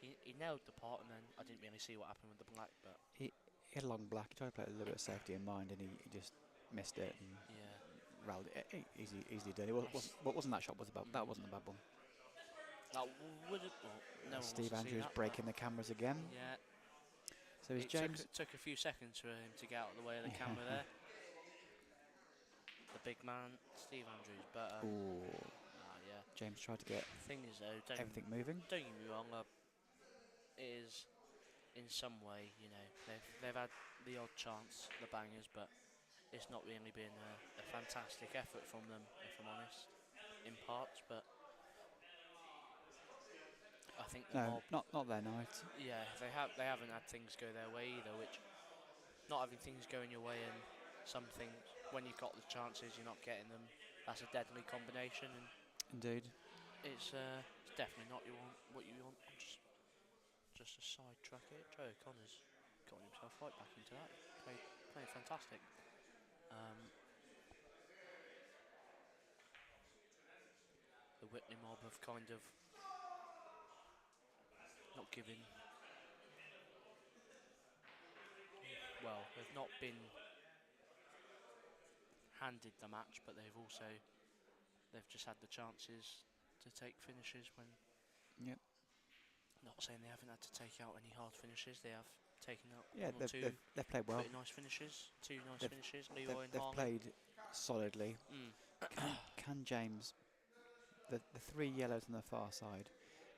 he nailed the pot, and then I didn't really see what happened with the black, but He had a long black. He tried to play with a little bit of safety in mind, and he just missed it and yeah. rallied it. Easily done. Wasn't that shot was about? That wasn't a bad one. That would have. Well, no one Steve wants to see Andrews that, breaking the cameras again. but yeah. So is It James? took a few seconds for him to get out of the way of the camera there. The big man, Steve Andrews, but Ooh. yeah. James tried to get The thing is though, everything moving. don't get me wrong, it is in some way, you know, they've had the odd chance, the Bangers, but it's not really been a fantastic effort from them, if I'm honest, in parts. But I think the No, mob, not their night. yeah, they haven't had things go their way either. Which not having things going your way and some things when you've got the chances, you're not getting them. That's a deadly combination, and Indeed. it's definitely not what you want. Just a sidetrack it. Joe O'Connor's got himself right back into that. Played fantastic. The Whitney mob have kind of not given. Well, they've not been handed the match, but they've just had the chances to take finishes when. Yep. Not saying they haven't had to take out any hard finishes. They have taken out Yeah, one or two they've played well. pretty nice finishes. Two nice finishes. Leroy and They've Harley. played solidly. Can James, the three yellows on the far side,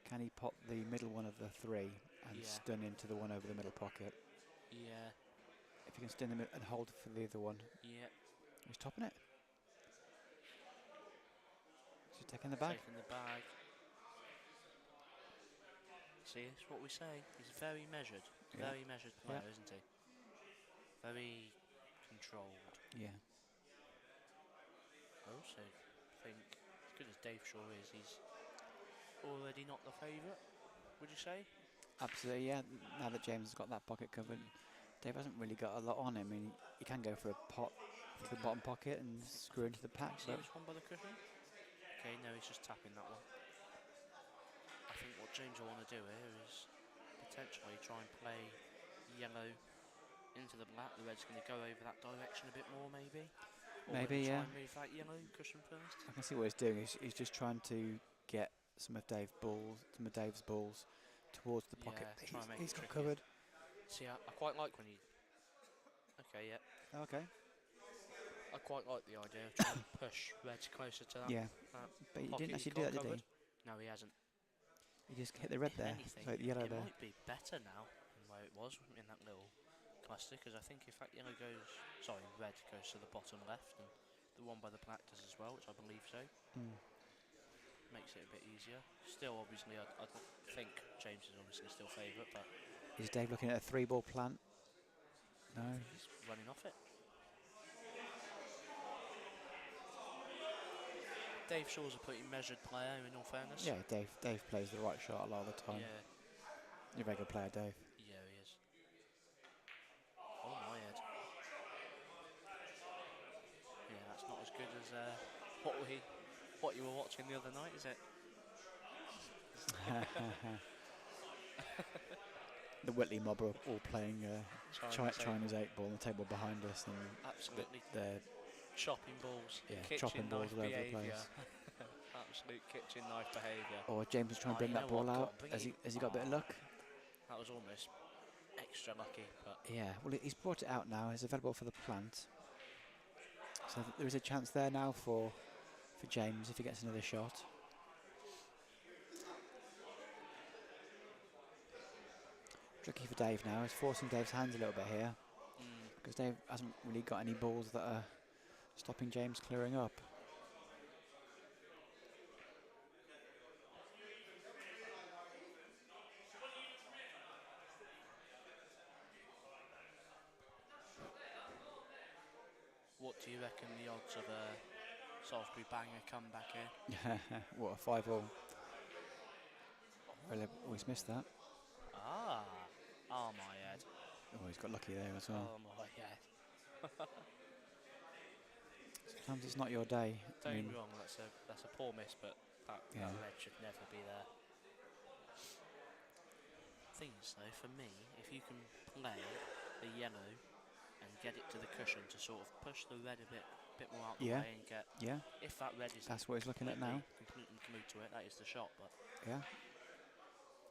can he pop the middle one of the three and stun into the one over the middle pocket? Yeah. If you can stun them and hold for the other one. Yeah. He's topping it. He's taking the bag. Taking the bag. See, it's what we say. He's very measured. Yeah. Very measured player, isn't he? Very controlled. Yeah. I also think, as good as Dave Shaw is, he's already not the favourite, would you say? Absolutely, yeah. Now that James has got that pocket covered, Dave hasn't really got a lot on him. I mean, he can go for a pot to the bottom pocket and screw into the pack. See which one by the cushion? Okay, no, he's just tapping that one. I think what James will want to do here is potentially try and play yellow into the black. The red's going to go over that direction a bit more, maybe. Or maybe, try yeah. and move that yellow cushion first. I can see what he's doing. He's just trying to get some of Dave's balls towards the pocket. Yeah, try and make He's it got tricky. covered. See, I quite like when he. Okay, yeah. Okay. I quite like the idea of trying to push Reds closer to that, Yeah, that but he pocket didn't he's actually do got that, did covered. he? No, he hasn't. He just hit the red If there. anything, So the yellow it there. might be better now than where it was in that little cluster, because I think if that yellow goes, sorry, red goes to the bottom left, and the one by the black does as well, which I believe so, Mm. makes it a bit easier. Still, obviously, I think James is obviously still favourite, but Is Dave looking at a 3-ball plant? No. I think he's running off it. Dave Shaw's a pretty measured player, in all fairness. Yeah, Dave plays the right shot a lot of the time. Yeah, You're a very good player, Dave. yeah, he is. Oh my head. Yeah, that's not as good as what you were watching the other night, is it? The Whitley mob are all playing Chinese China's eight 8-ball on the table behind us, and ball. Absolutely they're chopping balls, chopping kitchen balls knife all over the behaviour. place. Absolute kitchen knife behaviour. Or James is trying to Oh, bring you that know what? ball Go out. on, bring Has it. he got a bit of luck? That was almost extra lucky, but Yeah, well, he's brought it out now. It's available for the plant. So there is a chance there now for James if he gets another shot. Tricky for Dave now. He's forcing Dave's hands a little bit here because Dave hasn't really got any balls that are stopping James clearing up. what do you reckon the odds of a Salisbury banger comeback here? What a 5-all. Well, he's missed that. Oh my head. Oh, he's got lucky there as well. Oh my head. Sometimes it's not your day. Don't I get mean, me wrong, that's a poor miss, but that Yeah. red should never be there. Thing is though, for me, if you can play the yellow and get it to the cushion to sort of push the red a bit more out the Yeah. way and get, yeah, if that red is that's what he's looking at now. completely glued to it, that is the shot. But Yeah.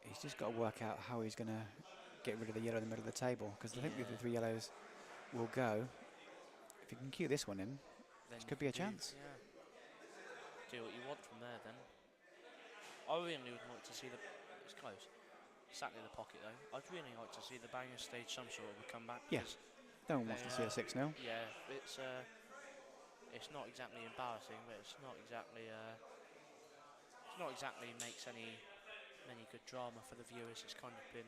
He's just got to work out how he's going to get rid of the yellow in the middle of the table, because I think the Yeah. 3 yellows will go. If you can cue this one in, then this you could be a can chance. Yeah, do what you want from there. Then I really would like to see it's close. Exactly the pocket though. I'd really like to see the banger stage some sort of a comeback. Yeah. 'Cause No one wants to see a they, 6-0. yeah, it's not exactly embarrassing, but it's not exactly makes many good drama for the viewers. It's kind of been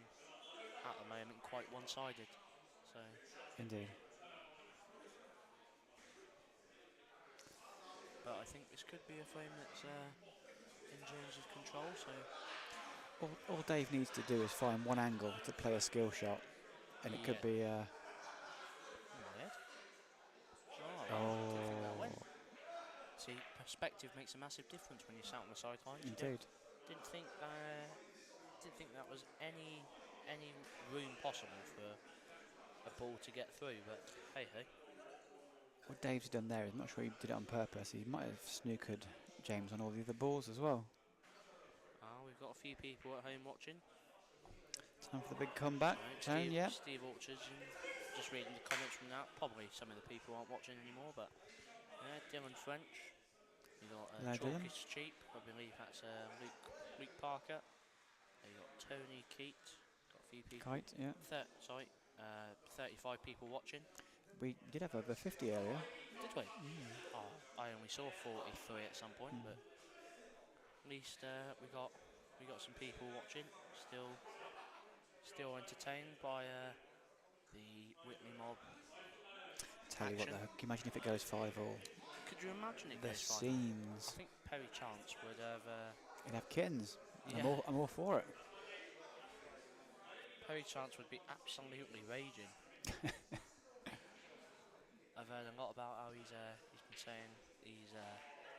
at the moment quite one-sided. So Indeed. but I think this could be a frame that's in James's control. So All Dave needs to do is find one angle to play a skill shot, and it could Yeah. be. my head. Oh, I didn't think that went. See, perspective makes a massive difference when you're sat on the sidelines. You Indeed. didn't think that was any room possible for a ball to get through, but hey hey. What Dave's done there is, I'm not sure he did it on purpose. He might have snookered James on all the other balls as well. We've got a few people at home watching. Time for the big comeback. Tone, yeah. Steve Orchards, and just reading the comments from that. Probably some of the people aren't watching anymore, but yeah, Dylan French. We got Hello, Chalk Dylan. is cheap. I believe that's Luke Parker. You got Tony Keat. Got a few people. Kite, yeah. 35 people watching. We did have over 50 earlier. Did we? Oh, I only saw 43 at some point, but at least we got some people watching. Still entertained by the Whitley mob. Tell you what, Action. though, can you imagine if it goes 5-all? Could you imagine it The goes 5? scenes. I think Perry Chance would have. You'd have kittens. Yeah. I'm all for it. Perry Chance would be absolutely raging. I've heard a lot about how he's been saying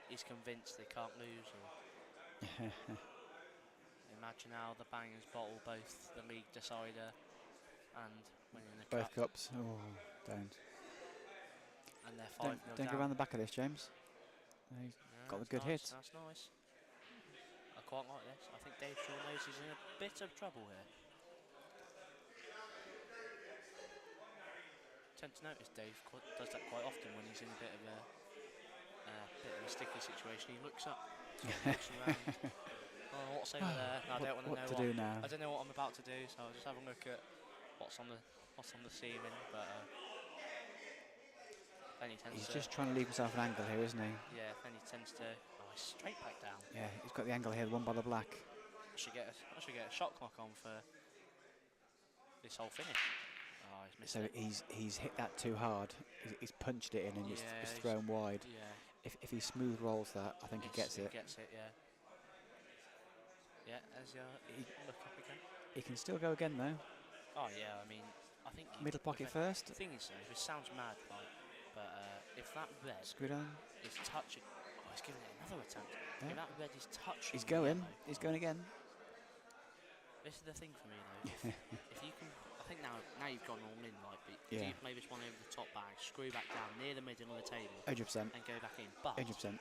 he's convinced they can't lose. Or imagine how the Bangers bottle both the league decider and winning the Both cup. cups. Oh, don't. And they're 5-0 Don't down. go around the back of this, James. He's Yeah, got a that's good nice, hit. That's nice. I quite like this. I think Dave Shaw knows he's in a bit of trouble here. tend to notice Dave does that quite often when he's in a bit of a sticky situation. He looks up, sort of looks around. Oh, what's over there? I don't want to what know to do now? I don't know what I'm about to do, so I'll just have a look at what's on the ceiling. But then he tends He's to, just trying to leave himself an angle here, isn't he? yeah. Then he tends to, oh, he's straight back down. Yeah, he's got the angle here, the one by the black. I should get a shot clock on for this whole finish. Oh, he's missed So it. he's hit that too hard. He's punched it in and it's he's- thrown wide. Yeah, If he smooth rolls that, I think he gets it. Gets it, yeah. Yeah, as you look up again. He can still go again though. Oh yeah, I mean, I think Middle pocket first. The thing is, though, it sounds mad, right? But if that red Screw down. is touching, oh, he's giving it another attempt. Yeah. If that red is touching, He's the going. yellow, He's going again. This is the thing for me, though. If you can, I think now you've gone all in, right? But if Yeah. you play this one over the top bag, screw back down near the middle of the table, 100%. and go back in. But 100%.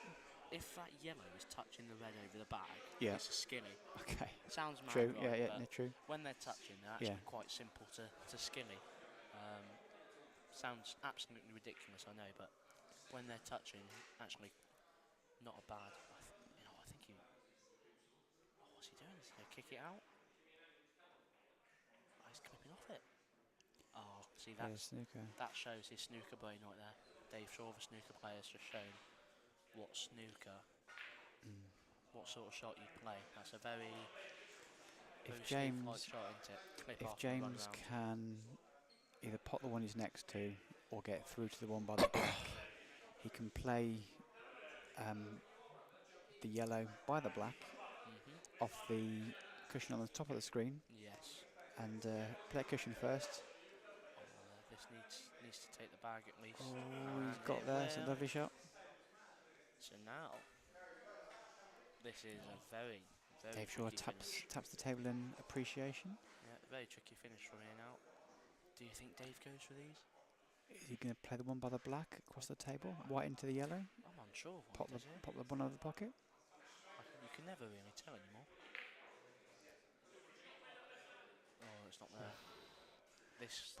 if that yellow is touching the red over the bag, Yeah. it's a skilly. Okay. Sounds mad, True. right? Yeah. Yeah. But No, true. when they're touching, they're actually Yeah. quite simple to skilly. Sounds absolutely ridiculous, I know, but when they're touching, actually not a bad. I think he. Oh, what's he doing? Is he going to kick it out? Oh, he's clipping off it. Oh, see Yeah, that snooker. that shows his snooker brain right there. Dave Shaw, the snooker player's just shown what snooker, what sort of shot you play. That's a very If snooker-like James, shot, isn't it? Clip if off and run James round. can either pot the one he's next to or get through to the one by the black, he can play the yellow by the black off the cushion on the top of the screen Yes. and play cushion first. This needs to take the bag at least. Oh, he's And got it there. It's a will. lovely shot. So now, this is a very, very Dave Shaw tricky finish. taps the table in appreciation. Yeah, very tricky finish from here now. Do you think Dave goes for these? Is he going to play the one by the black across the table, white into the yellow, I'm unsure of what he does here. pop the one out of the pocket? You can never really tell anymore. Oh, it's not there. This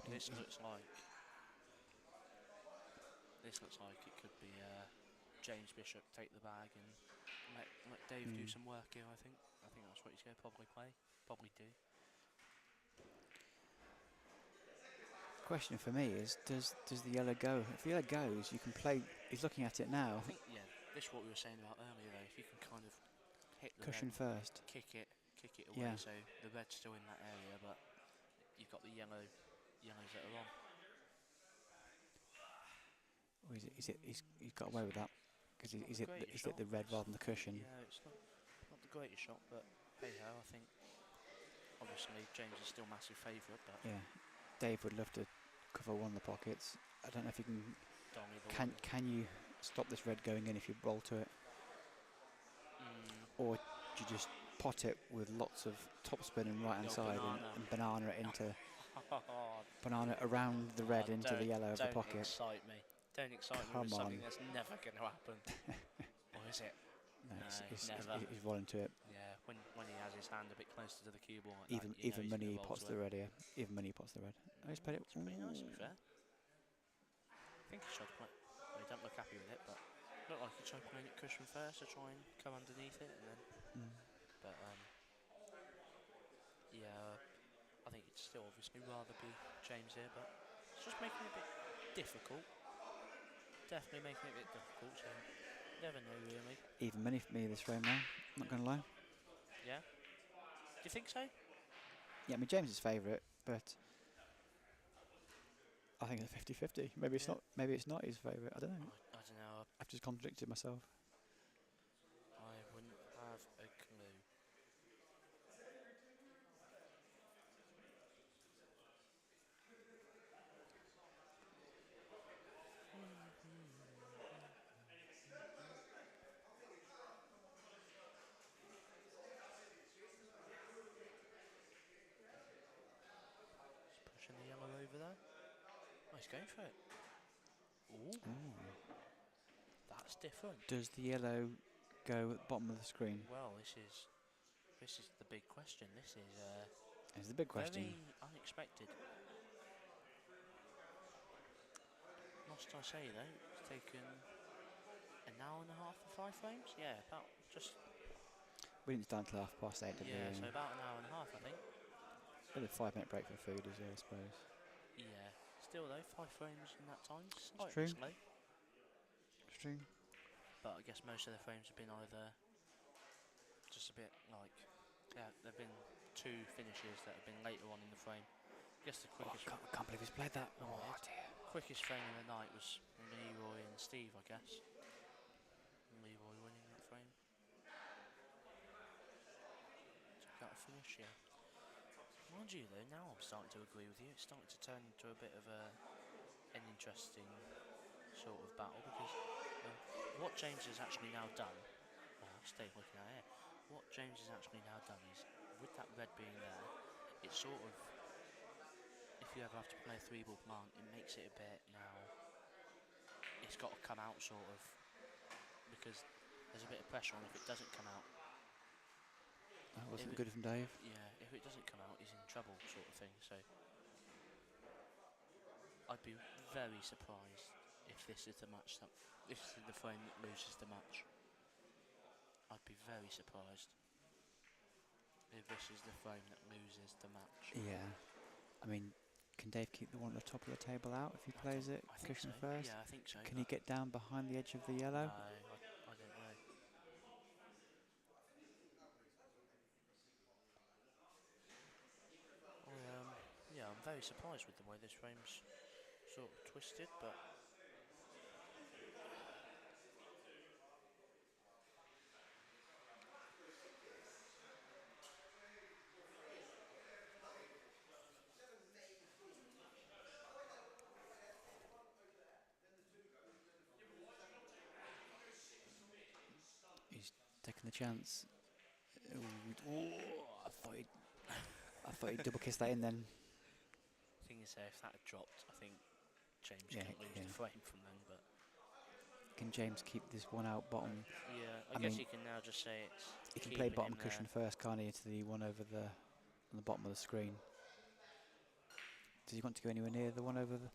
looks like it could be James Bishop take the bag and let Dave do some work here. I think that's what he's going to probably play. Probably do. Question for me is, does the yellow go? If the yellow goes, you can play. He's looking at it now. I think this is what we were saying about earlier though. If you can kind of hit the Cushion red, first. kick it away, Yeah. so the red's still in that area, but you've got the yellows that are on. Or he's got away with that because he's hit the red rather than the cushion. Yeah, it's not the greatest shot, but hey ho, I think obviously James is still massive favourite, but Yeah, Dave would love to cover one of the pockets. I don't know if you can. don't either Can you stop this red going in if you roll to it, or do you just pot it with lots of top spin and right hand Yo, side and banana it into banana around the red into the yellow of the pocket? Don't excite me. Don't excite me Come with something on. that's never going to happen. Or is it? No, never. he's rolling to it. Yeah, when he has his hand a bit closer to the cue ball like that, you know Even he's money gonna he roll pots to the it. red here. Even money he pots the red. Oh, he's played it. It's pretty nice, to be Ooh. fair. I think he tried to play. Well, he don't look happy with it, but looked like he tried playing it cushion first to try and come underneath it, and then. But yeah, I think it'd still obviously rather be James here, but it's just making it a bit difficult. Definitely making it a bit difficult. So never know really. Even money for me this round now. Not gonna lie. Yeah. Do you think so? Yeah, I mean James is favourite, but I think it's 50-50. Maybe it's not. Maybe it's not his favourite. I don't know. I don't know. I've just contradicted myself. I wouldn't have a clue. Just pushing the yellow over there. Oh, he's going for it. Ooh, that's different. Does the yellow go at the bottom of the screen? Well, this is the big question. This is Is the big question. very unexpected. Must I say though, it's taken an hour and a half for 5 frames? Yeah, about just, We didn't start until 8:30, did we? yeah, so about an hour and a half I think. With a 5-minute break for food as well, I suppose. Yeah, still though, 5 frames in that time, It's slightly true. slow. It's true. But I guess most of the frames have been either just a bit like, yeah, there've been 2 finishes that have been later on in the frame. I guess the Oh, quickest, I can't believe he's played that. oh Oh, mate, dear. quickest frame of the night was Leroy and Steve, I guess. Leroy winning that frame. Took out a finish, yeah. Mind you though, now I'm starting to agree with you. It's starting to turn into a bit of an interesting sort of battle because what James has actually now done, well, I'll stay looking at it. What James has actually now done is, with that red being there, it's sort of, if you ever have to play a 3-ball plant, it makes it a bit now, it's got to come out sort of, because there's a bit of pressure on if it doesn't come out. That If wasn't it, good from Dave. yeah, if it doesn't come out, he's in trouble sort of thing, so I'd be very surprised if this is the match that, if this is the frame that loses the match. I'd be very surprised if this is the frame that loses the match. Yeah. I mean, can Dave keep the one at the top of the table out if he I plays don't. it I think so. cushion first? Yeah, I think so. Can he get down behind the edge of the yellow? No, I don't know. Yeah, I'm very surprised with the way this frame's sort of twisted, but He's taking the chance. Ooh, I thought he'd double kiss that in then. thing is, if that had dropped, I think James Yeah, can lose yeah. the frame from then. But Can James keep this one out bottom? yeah, I I guess mean, you can now just say it's he can play keeping bottom him cushion there. first, can't he? To the one over on the bottom of the screen. Does he want to go anywhere near the one over the?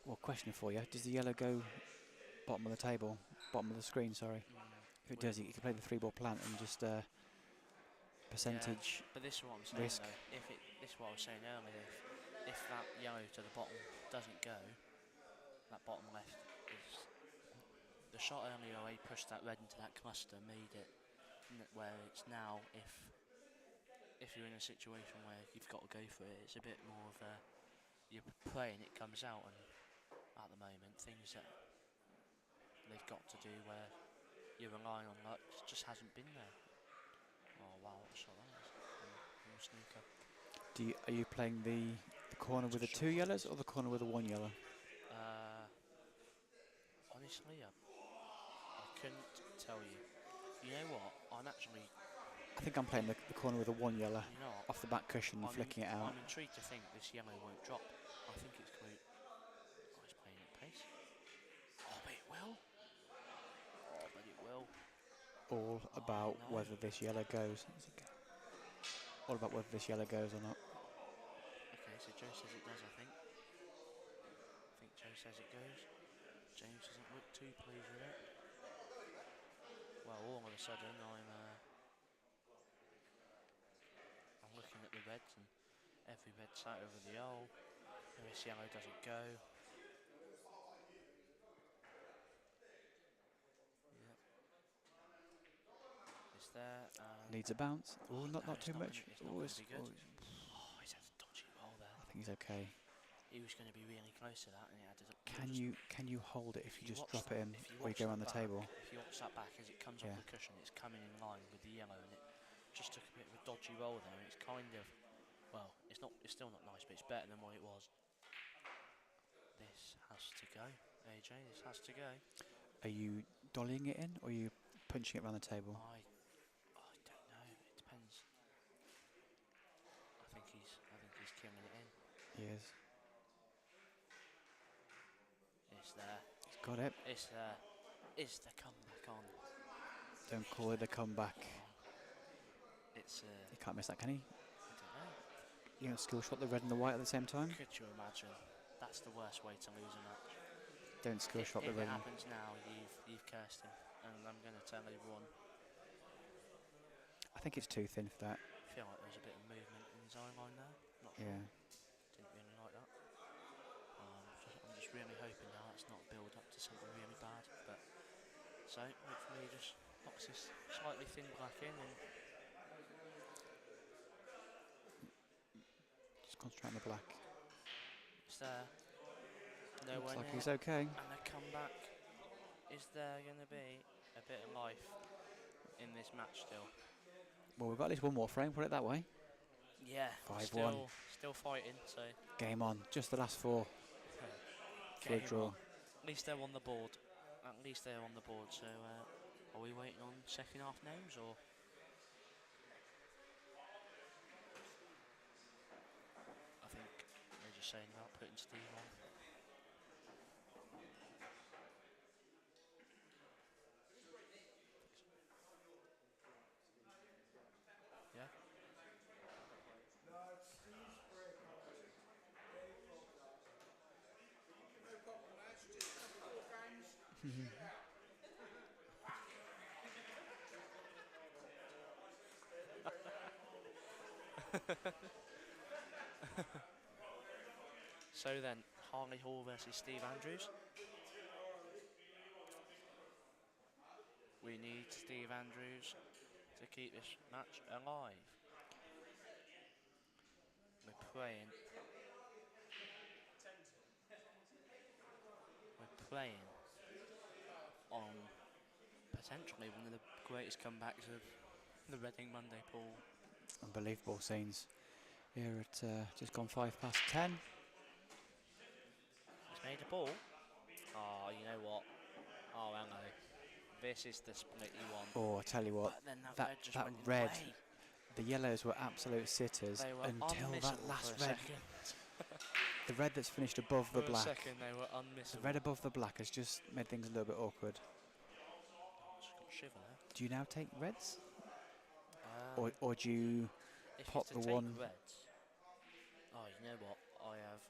Well, question for you: does the yellow go bottom of the table, bottom of the screen? Sorry. If it does, he can play the 3-ball plant and just percentage But this is what I'm saying risk. though. This is what I was saying earlier. If that yellow to the bottom doesn't go, that bottom left is the shot earlier where he pushed that red into that cluster made it where it's now if you're in a situation where you've got to go for it, it's a bit more of a you're praying it comes out, and at the moment things that they've got to do where you're relying on luck just hasn't been there. Oh wow, what a shot that is from a snooker. Are you playing the corner with the 2 yellows or the corner with the 1 yellow? Honestly, I couldn't tell you. You know what? I think I'm playing the corner with the 1 yellow You know what? off the back cushion and flicking it out. I'm intrigued to think this yellow won't drop. I think it's quite. Oh, he's playing at pace. Oh, but it will. Oh, but it will. All about no. whether this yellow goes. All about whether this yellow goes or not. Okay, so Joe says it does, I think. I think Joe says it goes. James doesn't look too pleased with it. Well, all of a sudden I'm looking at the reds and every red sat over the hole. And this yellow doesn't go. Yep. It's there. Needs a bounce. Oh, No, not too much. It's not going to be good. Oh, Oh, he's had a dodgy roll there. I think he's okay. He was going to be really close to that, and he had to. Can you hold it if you just watch drop that, it in if you or you watch go that around the back, table? If you watch that back as it comes Yeah. off the cushion, it's coming in line with the yellow, and it just took a bit of a dodgy roll there. And it's kind of, well, it's not. It's still not nice, but it's better than what it was. This has to go, AJ. This has to go. Are you dollying it in or are you punching it around the table? I don't know. It depends. I think he's killing it in. He is. It's there. He's got it. It's there. Is the comeback on? Don't call it a comeback. It's You can't miss that, can he? I don't know. You know, skill shot the red and the white at the same time. Could you imagine? That's the worst way to lose a match. Don't skill shot the If it ring. happens now, you've cursed him, and I'm going to tell everyone. I think it's too thin for that. I feel like there was a bit of movement in his eye line there. Not sure. Yeah. Didn't really like that. I'm just really hoping now that's not build up to something really bad. But so hopefully he just knocks this slightly thin black in and Just concentrate on the black. it's there. Looks Nowhere like near. he's okay. And the comeback. Is there going to be a bit of life in this match still? Well, we've got at least one more frame, put it that way. Yeah, 5-1. still fighting. So Game on. Just the last 4 for a game draw. on. At least they're on the board. At least they're on the board. So are we waiting on second half names or? I think they're just saying about putting Steve on. Yeah. No, it's Steve's break opposite. Dave loves that. No problem, lads. Just number 4 games. Yeah. So then, Harley Hall versus Steve Andrews. We need Steve Andrews to keep this match alive. We're praying. We're praying on potentially one of the greatest comebacks of the Reading Monday pool. Unbelievable scenes. Here at just gone 10:05. He's made a ball. Oh, you know what? Oh, hello. This is the split you want. Oh, I tell you what, But then that that red just that went in red, the way. the yellows were absolute sitters They were until that unmissable last for a red. second. The red that's finished above For the a black. second, they were The unmissable. red above the black has just made things a little bit awkward. Just got a shiver there. Do you now take reds, Um, or do you if pop you the to take one? reds, oh, you know what? I have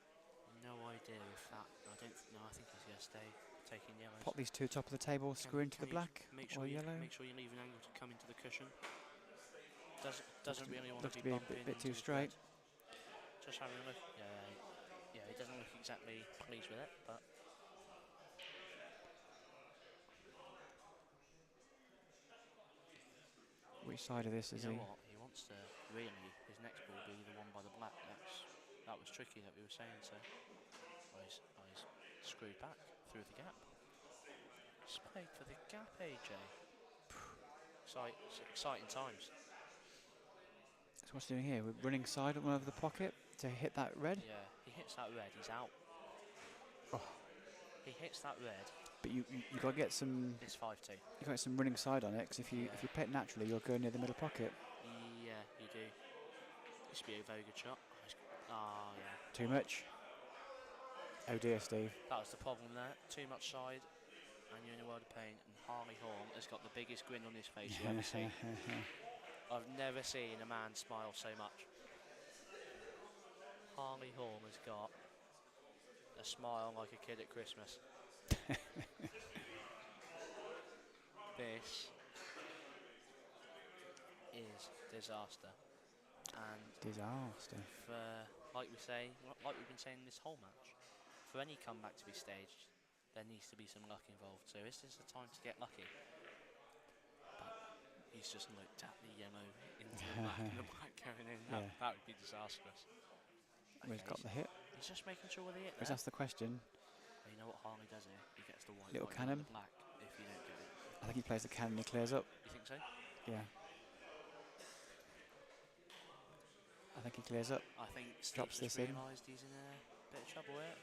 no idea if that. I don't. No, I think he's going to stay taking yellows. Pop these 2 top of the table, screw into the you black make or sure yellow? Make sure you leave an angle to come into the cushion. Doesn't really want Looks to to be be a bumping bit too into his straight. red. Just having a look. Yeah, he doesn't look exactly pleased with it, but Which side of this is you know he? what? He wants to really his next ball be the one by the black. That was tricky that we were saying. So he's screwed back through the gap. He's played for the gap, AJ. Exciting times. So what's he doing here? We're running side up over the pocket to hit that red. Yeah, he hits that red. He's out. Oh. He hits that red. But you got to get some. It's 5-2. You got to get some running side on it, because if you Yeah. play it naturally, you'll go near the middle pocket. Yeah, you do. Used to be a very good shot. Ah, yeah. Too much. Oh dear, Steve. That was the problem there. Too much side, and you're in a world of pain. And Harley Horn has got the biggest grin on his face you've ever seen. I've never seen a man smile so much. Harley Horn has got a smile like a kid at Christmas. This is disaster. And Disaster. for, like we've been saying this whole match, for any comeback to be staged, there needs to be some luck involved. So is this the time to get lucky? But he's just looked at the yellow into the black and the black going in. That would be disastrous. Well, he's got the hit. He's just making sure with the hit Let's there. ask the question. You know what Harley does here? He gets the white Little right cannon. down the black if you don't get it. I think he plays the cannon and he clears up. You think so? Yeah. I think he clears up. I think Steve Drops just this in. realised he's in a bit of trouble here.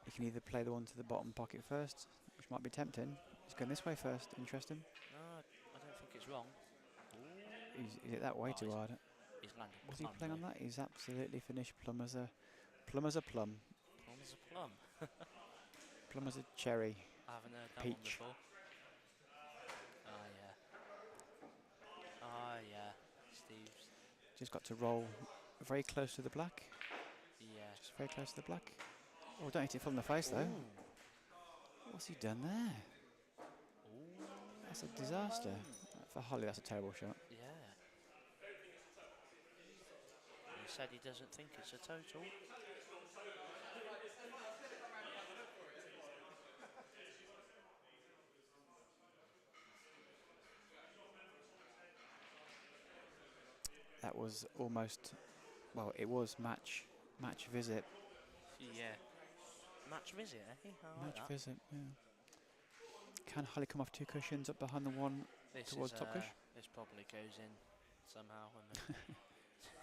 He can either play the one to the bottom pocket first, which might be tempting. He's going this way first. Interesting. No, I don't think it's wrong. Is it that way Oh, too hard? He's landed Was he plum, playing on though. that? He's absolutely finished plum as a plum. Plum is a plum. Plum as a cherry. I haven't heard that one Peach. before. Ah, yeah. Steve's. Just got to roll very close to the black. Yeah. Just very close to the black. Oh, don't hit it full in the face though. Ooh. What's he done there? Ooh. That's a disaster. For Holly, that's a terrible shot. Yeah. He said he doesn't think it's a total. That was almost, well, it was match visit. Yeah. Match visit, eh? I like Match that. visit, yeah. Can Holly come off 2 cushions up behind the one towards top cush? This probably goes in somehow, and then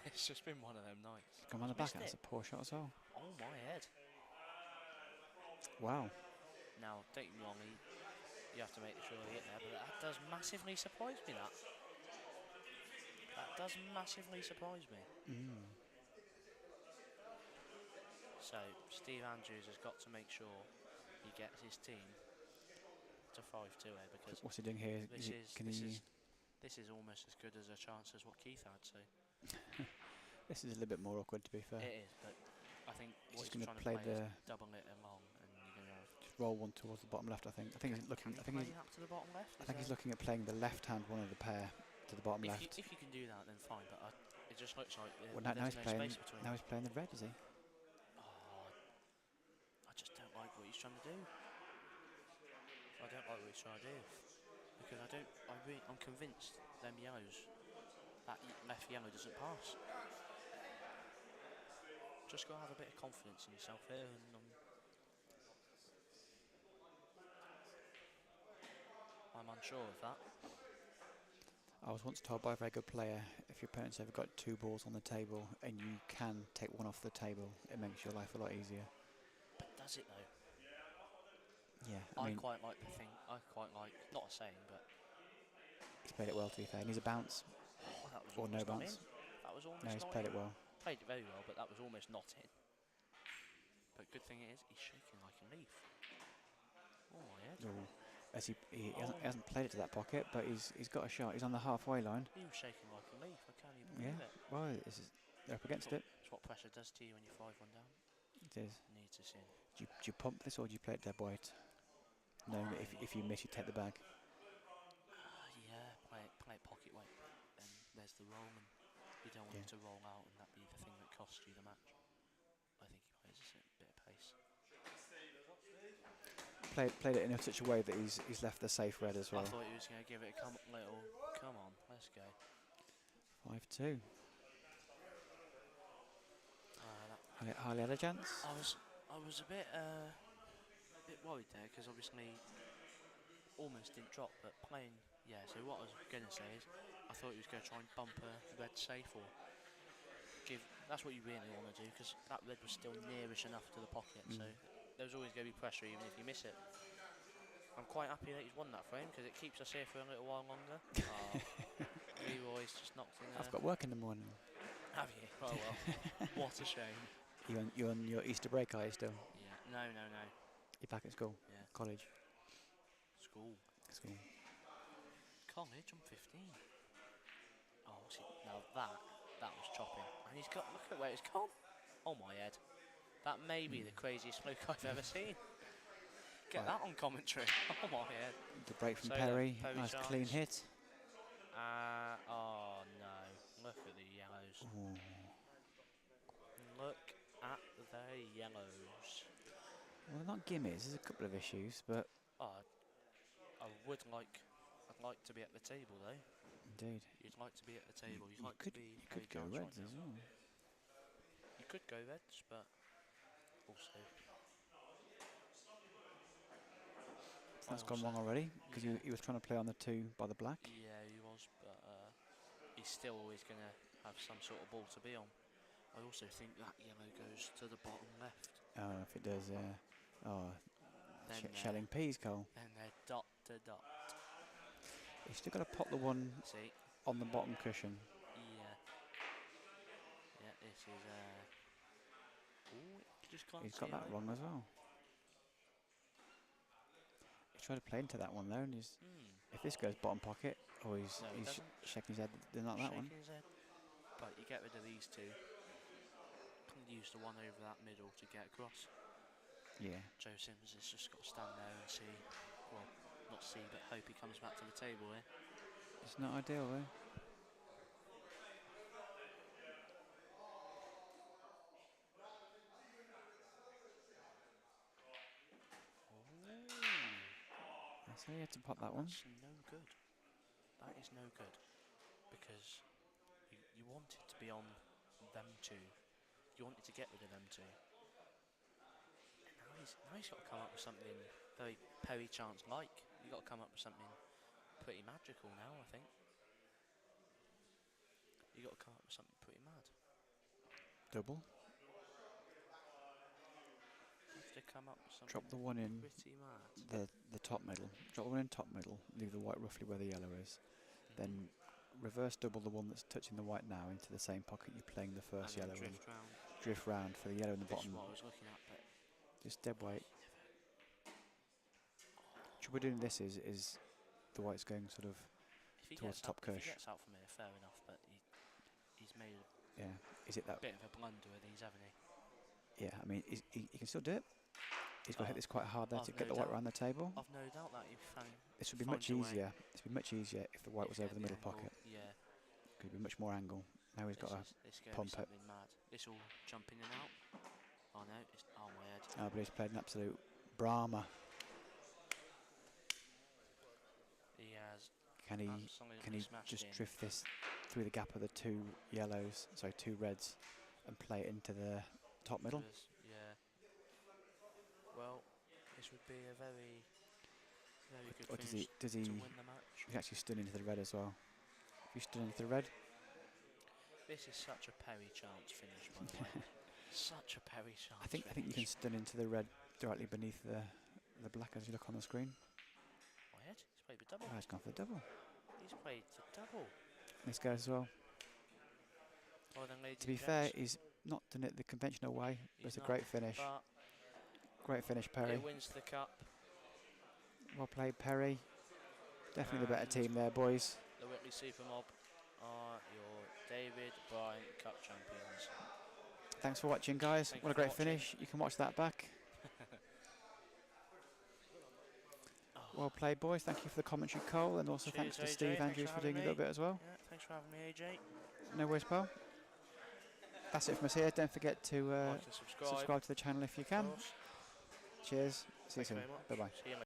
it's just been one of them nights. Come on the He's back, missed that's it. a poor shot as well. Oh my head. Wow. Now, don't get me wrong, you have to make sure you hit there, but that does massively surprise me, that. That does massively surprise me. So, Steve Andrews has got to make sure he gets his team to 5-2 here, because What's he doing here? this is almost as good as a chance as what Keith had, so This is a little bit more awkward, to be fair. it is, but I think what just he's gonna trying to play play is double it along, and you're going to have... Just roll one towards the bottom left, I think. I think he's looking. Can I you think play that to the bottom left? I think he's looking at playing the left-hand one of the pair to the bottom left. If you can do that, then fine, but it just looks like Well, now there's he's no playing. space between. Now he's playing the red, is he? Oh, I just don't like what he's trying to do. I don't like what he's trying to do, because I'm convinced them yellows, that left yellow doesn't pass. Just got to have a bit of confidence in yourself here, and I'm unsure of that. I was once told by a very good player, if your opponent's ever got 2 balls on the table and you can take one off the table, it makes your life a lot easier. But does it though? Yeah, I mean, quite like the thing. I quite like, not a saying, but he's played it well, to be fair. And he's a bounce that was or no almost not bounce. in. That was almost No, he's not played in. it well. Played it very well, but that was almost not in. But good thing it is, he's shaking like a leaf. Oh my head. Ooh. As he hasn't played it to that pocket, but he's got a shot. He's on the halfway line. He was shaking like a leaf. I can't even Yeah. believe it. Well, they're up against it. It's what pressure does to you when you're 5-1 down. It is. Needs us in. Do you pump this or do you play it dead white? Knowing that if you miss, you take the bag. Yeah, play it pocket weight. Then there's the roll, and you don't want it to roll out, and that be the thing that costs you the match. I think he plays a bit of pace. Played it in such a way that he's left the safe red as well. I thought he was going to give it a little. Come on, let's go. 5-2. Hardly had a chance. I was a bit worried there, because obviously almost didn't drop, but playing. Yeah. So what I was going to say is, I thought he was going to try and bump a red safe or give. That's what you really want to do, because that red was still nearish enough to the pocket. So there's always going to be pressure, even if you miss it. I'm quite happy that he's won that frame, because it keeps us here for a little while longer. Leroy's just knocked in there. I've got work in the morning. Have you? Oh well. What a shame. You on your Easter break, are you still? Yeah. No. You're back at school? Yeah. College? School. College, I'm 15. Oh, see, now that was chopping. And he's got, look at where it's gone. Oh my head. That may be the craziest fluke I've ever seen. Get that on commentary. Oh my head. The break from So Perry. Perry Nice chance. clean hit. Oh no. Look at the yellows. Ooh. Look at the yellows. Well, they're not gimmies. There's a couple of issues, but I'd like to be at the table though. indeed. You'd like to be at the table. You'd like could, to be. you could go Perry reds Chance as right now. well. You could go reds, but also. That's gone wrong already because yeah. he was trying to play on the 2 by the black. Yeah, he was, but he's still always going to have some sort of ball to be on. I also think that yellow goes to the bottom left. Oh, if it does, yeah. Oh, Then shelling peas, Cole. Then they're dot to dot. He's still got to pop the one See? on the bottom cushion. Yeah. Yeah, this is. Ooh, just can't He's see got that it. wrong as well. He tried to play into that one though, and if this goes bottom pocket, No, he's it doesn't. shaking his head. They're not that one. Shaking his head. But you get rid of these two. And use the one over that middle to get across. Yeah. Joe Sims has just got to stand there and see, well, not see, but hope he comes back to the table here. It's not ideal though. So you had to pop that one. That's no good. That is no good. Because you wanted to be on them two. You wanted to get rid of them two. And now he's got to come up with something very Perry Chance-like. You've got to come up with something pretty magical now, I think. You've got to come up with something pretty mad. Double. You have to come up with something Drop the one in pretty mad. the top middle. Drop the one in top middle. Leave the white roughly where the yellow is. Then reverse double the one that's touching the white now into the same pocket you're playing the first And yellow then in. drift round. Drift round for the yellow in the This bottom. is what I was looking at, but Just dead weight. Trouble doing this is the white's going sort of if he towards gets top out, if cush. he gets out from here, fair enough. But he's made Yeah. Is it a that? bit of a blunder with these, haven't he? Yeah. I mean, he can still do it. He's got to hit this quite hard there I've to no get the white doubt. around the table. I've no doubt that he This would be finds much a way. easier. This would be much easier if the white was If over the you get middle angle, pocket. Yeah. Could be much more angle. Now he's got to This is going to be pump it. something mad. This all jumping in and out. Oh no, it's on my head. Oh, but he's played an absolute Brahma. He has Can he absolutely smashed just in. drift this through the gap of the two yellows, sorry, two reds, and play it into the top middle? Yeah. Well, this would be a very, very good Or finish does to he win the match. he's actually stun into the red as well. If you stun into the red, This is such a Perry Chance finish, by the way. Such a Perry Chance I think finish. you can stun into the red directly beneath the black as you look on the screen. My head. He's played the double. Oh, he's gone for the double. He's played the double. This goes as well. Well then, ladies To be and fair, gents, he's not done it the conventional way, but it's a not, great finish. but Great finish, Perry. it wins the cup. Well played, Perry. Definitely the better And team there, boys. The Whitley Super Mob are your David Bryan Cup champions. Thanks for watching, guys. Thank What you a for great watching. finish. You can watch that back. Oh. Well played, boys. Thank you for the commentary, Cole, and also Cheers, thanks to AJ. Steve Thanks Andrews for for doing a having little me. bit as well. Yeah, thanks for having me, AJ. No worries, pal. That's it from us here. Don't forget to Like and subscribe. subscribe to the channel if you can. Of course. Cheers. See you Thanks soon. very much. Bye-bye. See you later.